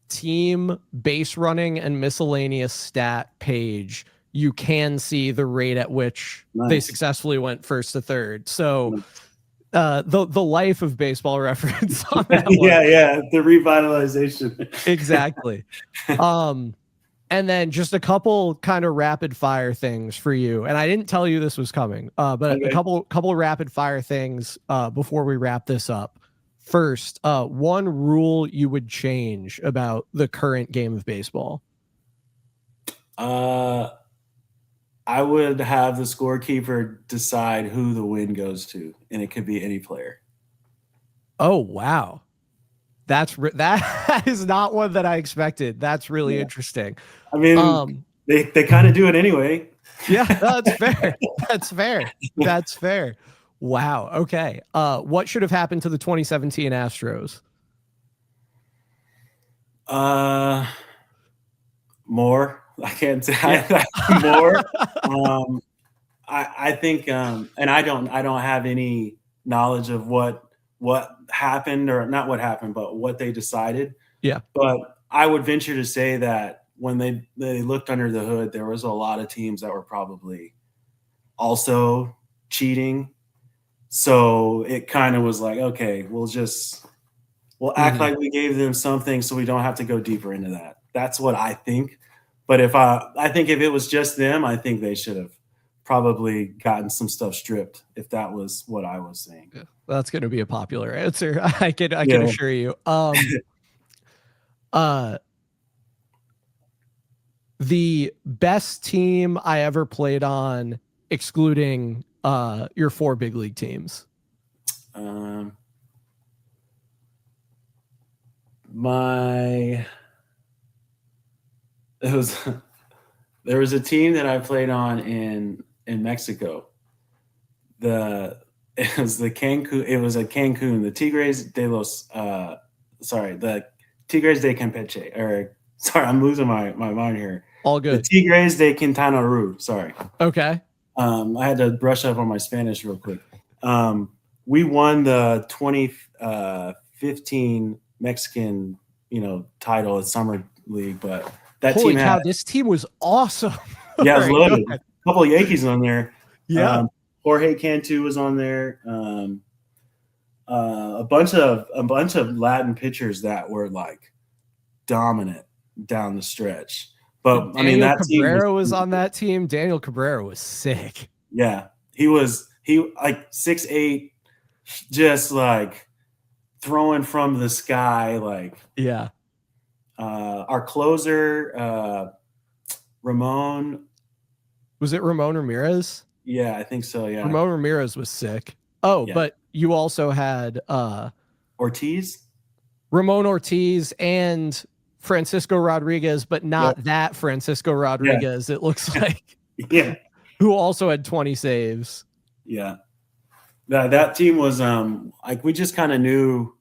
team base running and miscellaneous stat page, you can see the rate at which they successfully went first to third. So the life of Baseball Reference on that one. Yeah, the revitalization. Exactly. And then just a couple kind of rapid fire things for you. And I didn't tell you this was coming, but a couple rapid fire things before we wrap this up. First, one rule you would change about the current game of baseball. I would have the scorekeeper decide who the win goes to, and it could be any player. Oh, wow. That is not one that I expected. That's really interesting. I mean, they kind of do it anyway. Yeah, that's fair. That's fair. Wow. Okay. What should have happened to the 2017 Astros? More. I can't say more. I think, and I don't have any knowledge of what happened, or not what happened, but what they decided. Yeah. But I would venture to say that when they looked under the hood, there was a lot of teams that were probably also cheating. So it kind of was like, okay, we'll act like we gave them something so we don't have to go deeper into that. That's what I think. But I think if it was just them, I think they should have probably gotten some stuff stripped, if that was what I was saying. Yeah, that's going to be a popular answer. I can assure you. The best team I ever played on, excluding your four big league teams. There was a team that I played on in Mexico. It was a Cancun, the Tigres de Campeche, or sorry, I'm losing my mind here. All good. The Tigres de Quintana Roo. Sorry. Okay. I had to brush up on my Spanish real quick. We won the 2015 Mexican, title at Summer League, but that Holy team this team was awesome. Yeah, it was loaded. A couple of Yankees on there. Yeah. Jorge Cantu was on there. A bunch of Latin pitchers that were like dominant down the stretch. But I mean, Daniel that team Cabrera was on that team. Daniel Cabrera was sick. Yeah, he like 6'8", just like throwing from the sky. Like Yeah. Our closer, Ramon. Was it Ramon Ramirez? Yeah, I think so. Yeah, Ramon Ramirez was sick. Oh, yeah. but you also had Ortiz, Ramon Ortiz and Francisco Rodriguez, but not that Francisco Rodriguez. It looks like yeah, who also had 20 saves. Yeah, that team was like we just kind of knew,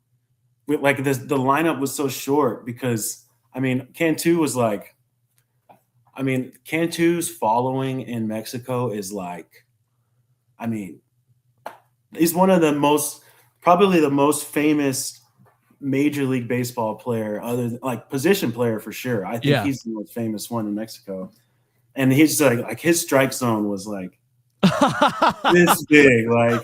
like the lineup was so short because I mean Cantu was like, I mean Cantu's following in Mexico is like, I mean, he's one of the most, probably the most famous Major League Baseball player, other than like position player for sure. I think he's the most famous one in Mexico, and he's like his strike zone was like this big. Like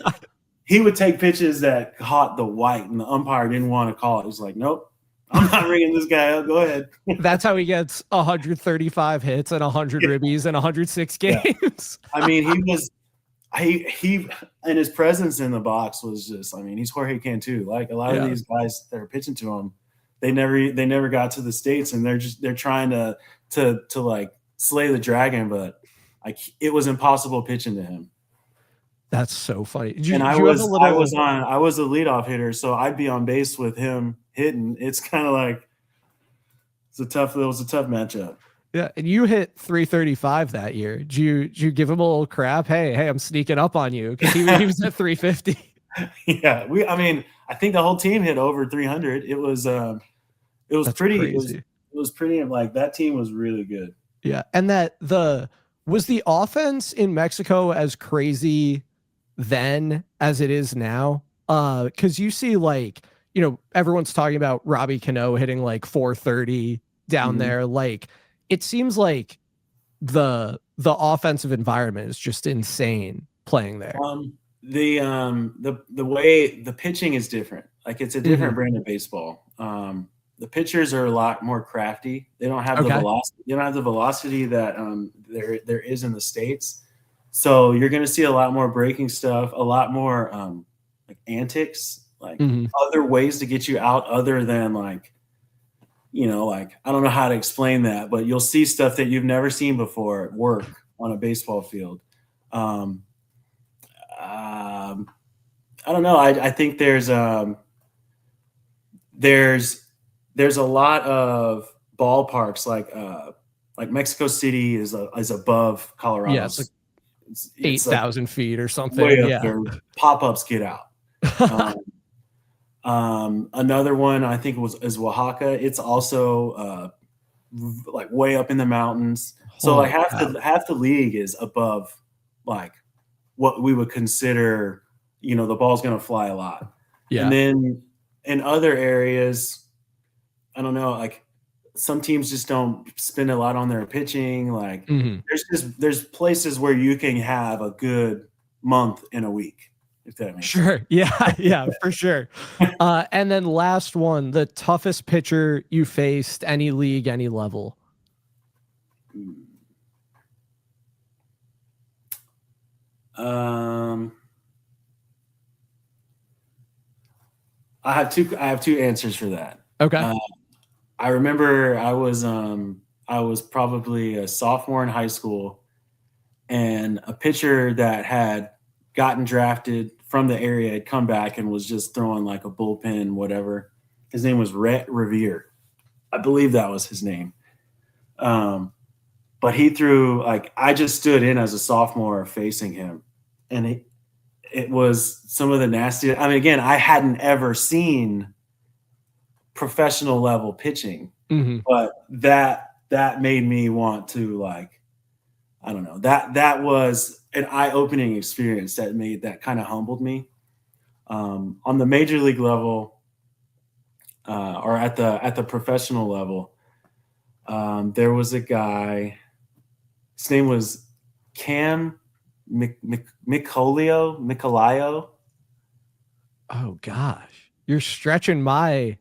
he would take pitches that caught the white, and the umpire didn't want to call it. He's like, "Nope, I'm not ringing this guy up. Go ahead." That's how he gets 135 hits and 100 ribbies in 106 games. Yeah. I mean, he and his presence in the box was just, I mean, he's Jorge Cantu. Like a lot of these guys that are pitching to him, they never got to the States, and they're trying to like slay the dragon, but like it was impossible pitching to him. That's so funny. I was a leadoff hitter, so I'd be on base with him hitting. It's kind of like it was a tough matchup. Yeah, and you hit 335 that year. Did you give him a little crap? Hey, I'm sneaking up on you because he was at 350. Yeah, I mean, I think the whole team hit over 300. It was pretty. Crazy. It was pretty. Like that team was really good. Yeah, and was the offense in Mexico as crazy then as it is now? Because you see, like, you know, everyone's talking about Robbie Cano hitting like 430 down there, like. It seems like the offensive environment is just insane playing there. The way the pitching is different. Like it's a different brand of baseball. The pitchers are a lot more crafty. They don't have the velocity. They don't have the velocity that there is in the States. So you're going to see a lot more breaking stuff, a lot more like antics, like other ways to get you out other than like. You know, like, I don't know how to explain that, but you'll see stuff that you've never seen before at work on a baseball field. I don't know. I think there's a lot of ballparks like Mexico City is above Colorado. Yeah, it's 8,000 feet or something. Way up there. Pop-ups get out. Another one I think is Oaxaca. It's also like way up in the mountains. So like half the league is above like what we would consider, you know, the ball's going to fly a lot. Yeah. And then in other areas, I don't know, like some teams just don't spend a lot on their pitching. Like there's places where you can have a good month in a week. If that makes sense. Yeah, for sure. And then last one, the toughest pitcher you faced, any league, any level. I have two answers for that. Okay. I remember I was probably a sophomore in high school, and a pitcher that had gotten drafted from the area had come back and was just throwing like a bullpen, whatever. His name was Rhett Revere. I believe that was his name. But he threw, like, I just stood in as a sophomore facing him. And it was some of the nastiest. I mean, again, I hadn't ever seen professional level pitching, but that made me want to, like, I don't know, that was an eye-opening experience that kind of humbled me. On the major league level, or at the professional level, there was a guy. His name was Cam Micolaio. Oh gosh, you're stretching my.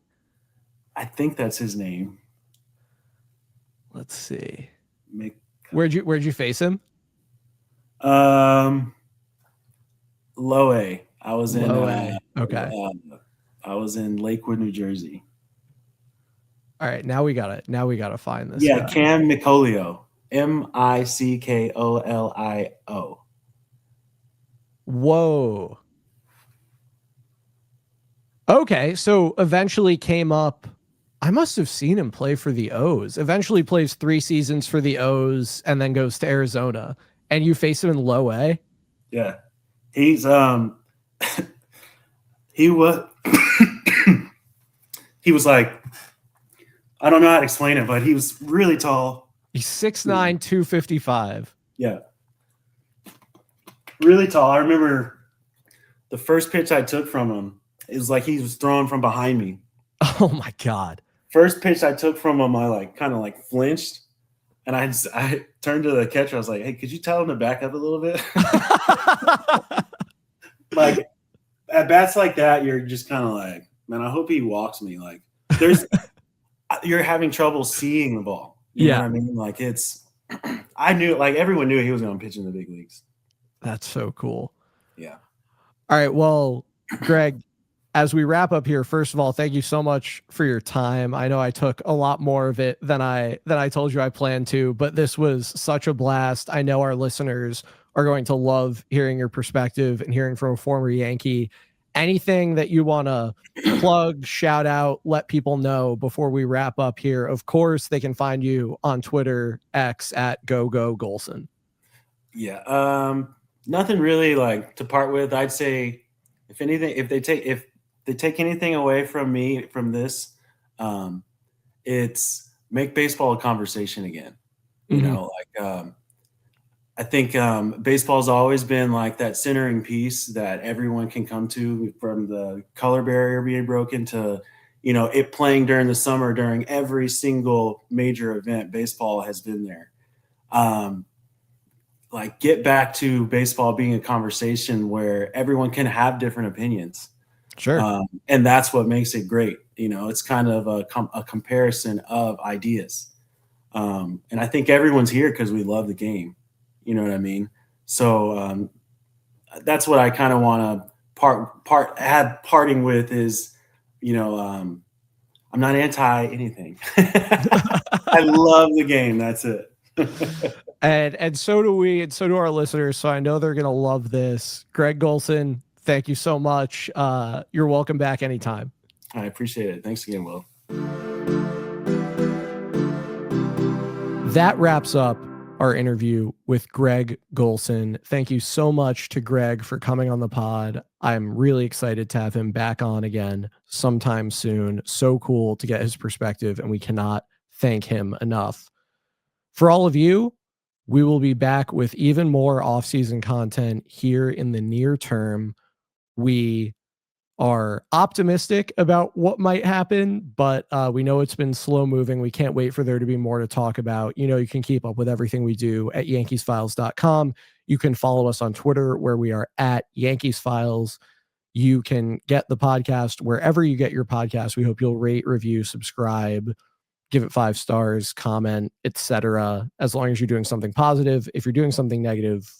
I think that's his name. Let's see. Where'd you face him? Low A. I was in Low A. Okay. I was in Lakewood, New Jersey. All right, now we got it. Now we got to find this. Yeah, guy. Cam Micolaio. Mickolio. Whoa. Okay, so eventually came up. I must have seen him play for the O's. Eventually plays 3 seasons for the O's and then goes to Arizona. And you face him in low A? Yeah. He's he was he was like, I don't know how to explain it, but he was really tall. He's 6'9", 255. Yeah. Really tall. I remember the first pitch I took from him, it was like he was throwing from behind me. Oh my God. First pitch I took from him, I kind of flinched, and I turned to the catcher. I was like, "Hey, could you tell him to back up a little bit?" Like at bats like that, you're just kind of like, man, I hope he walks me. Like you're having trouble seeing the ball. You know what I mean? Like I knew, like everyone knew he was going to pitch in the big leagues. That's so cool. Yeah. All right. Well, Greg, as we wrap up here, first of all, thank you so much for your time. I know I took a lot more of it than I told you I planned to, but this was such a blast. I know our listeners are going to love hearing your perspective and hearing from a former Yankee. Anything that you want to plug, shout out, let people know before we wrap up here? Of course, they can find you on Twitter, X at @GoGoGolson. Yeah. Nothing really to part with. I'd say if anything, if they take anything away from me from this, it's make baseball a conversation again. You know, I think baseball's always been like that centering piece that everyone can come to, from the color barrier being broken to, it playing during the summer during every single major event. Baseball has been there. Get back to baseball being a conversation where everyone can have different opinions. Sure. And that's what makes it great. It's kind of a comparison of ideas. And I think everyone's here because we love the game. You know what I mean? So that's what I kind of want to parting with is, I'm not anti anything. I love the game. That's it. And so do we, and so do our listeners. So I know they're going to love this. Greg Golson, thank you so much. You're welcome back anytime. I appreciate it. Thanks again, Will. That wraps up our interview with Greg Golson. Thank you so much to Greg for coming on the pod. I'm really excited to have him back on again sometime soon. So cool to get his perspective, and we cannot thank him enough. For all of you, we will be back with even more off-season content here in the near term. We are optimistic about what might happen, but we know it's been slow moving. We can't wait for there to be more to talk about. You can keep up with everything we do at YankeesFiles.com. You can follow us on Twitter, where we are at YankeesFiles. You can get the podcast wherever you get your podcast. We hope you'll rate, review, subscribe, give it 5 stars, comment, etc. As long as you're doing something positive. If you're doing something negative,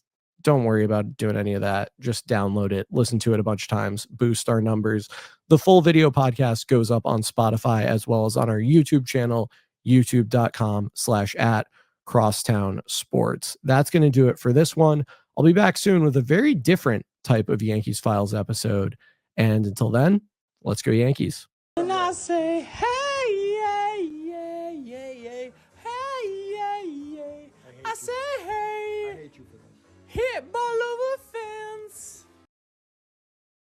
don't worry about doing any of that. Just download it, listen to it a bunch of times, boost our numbers. The full video podcast goes up on Spotify as well as on our YouTube channel, youtube.com/@crosstownsports. That's going to do it for this one. I'll be back soon with a very different type of Yankees Files episode. And until then, let's go Yankees. And I say, hey.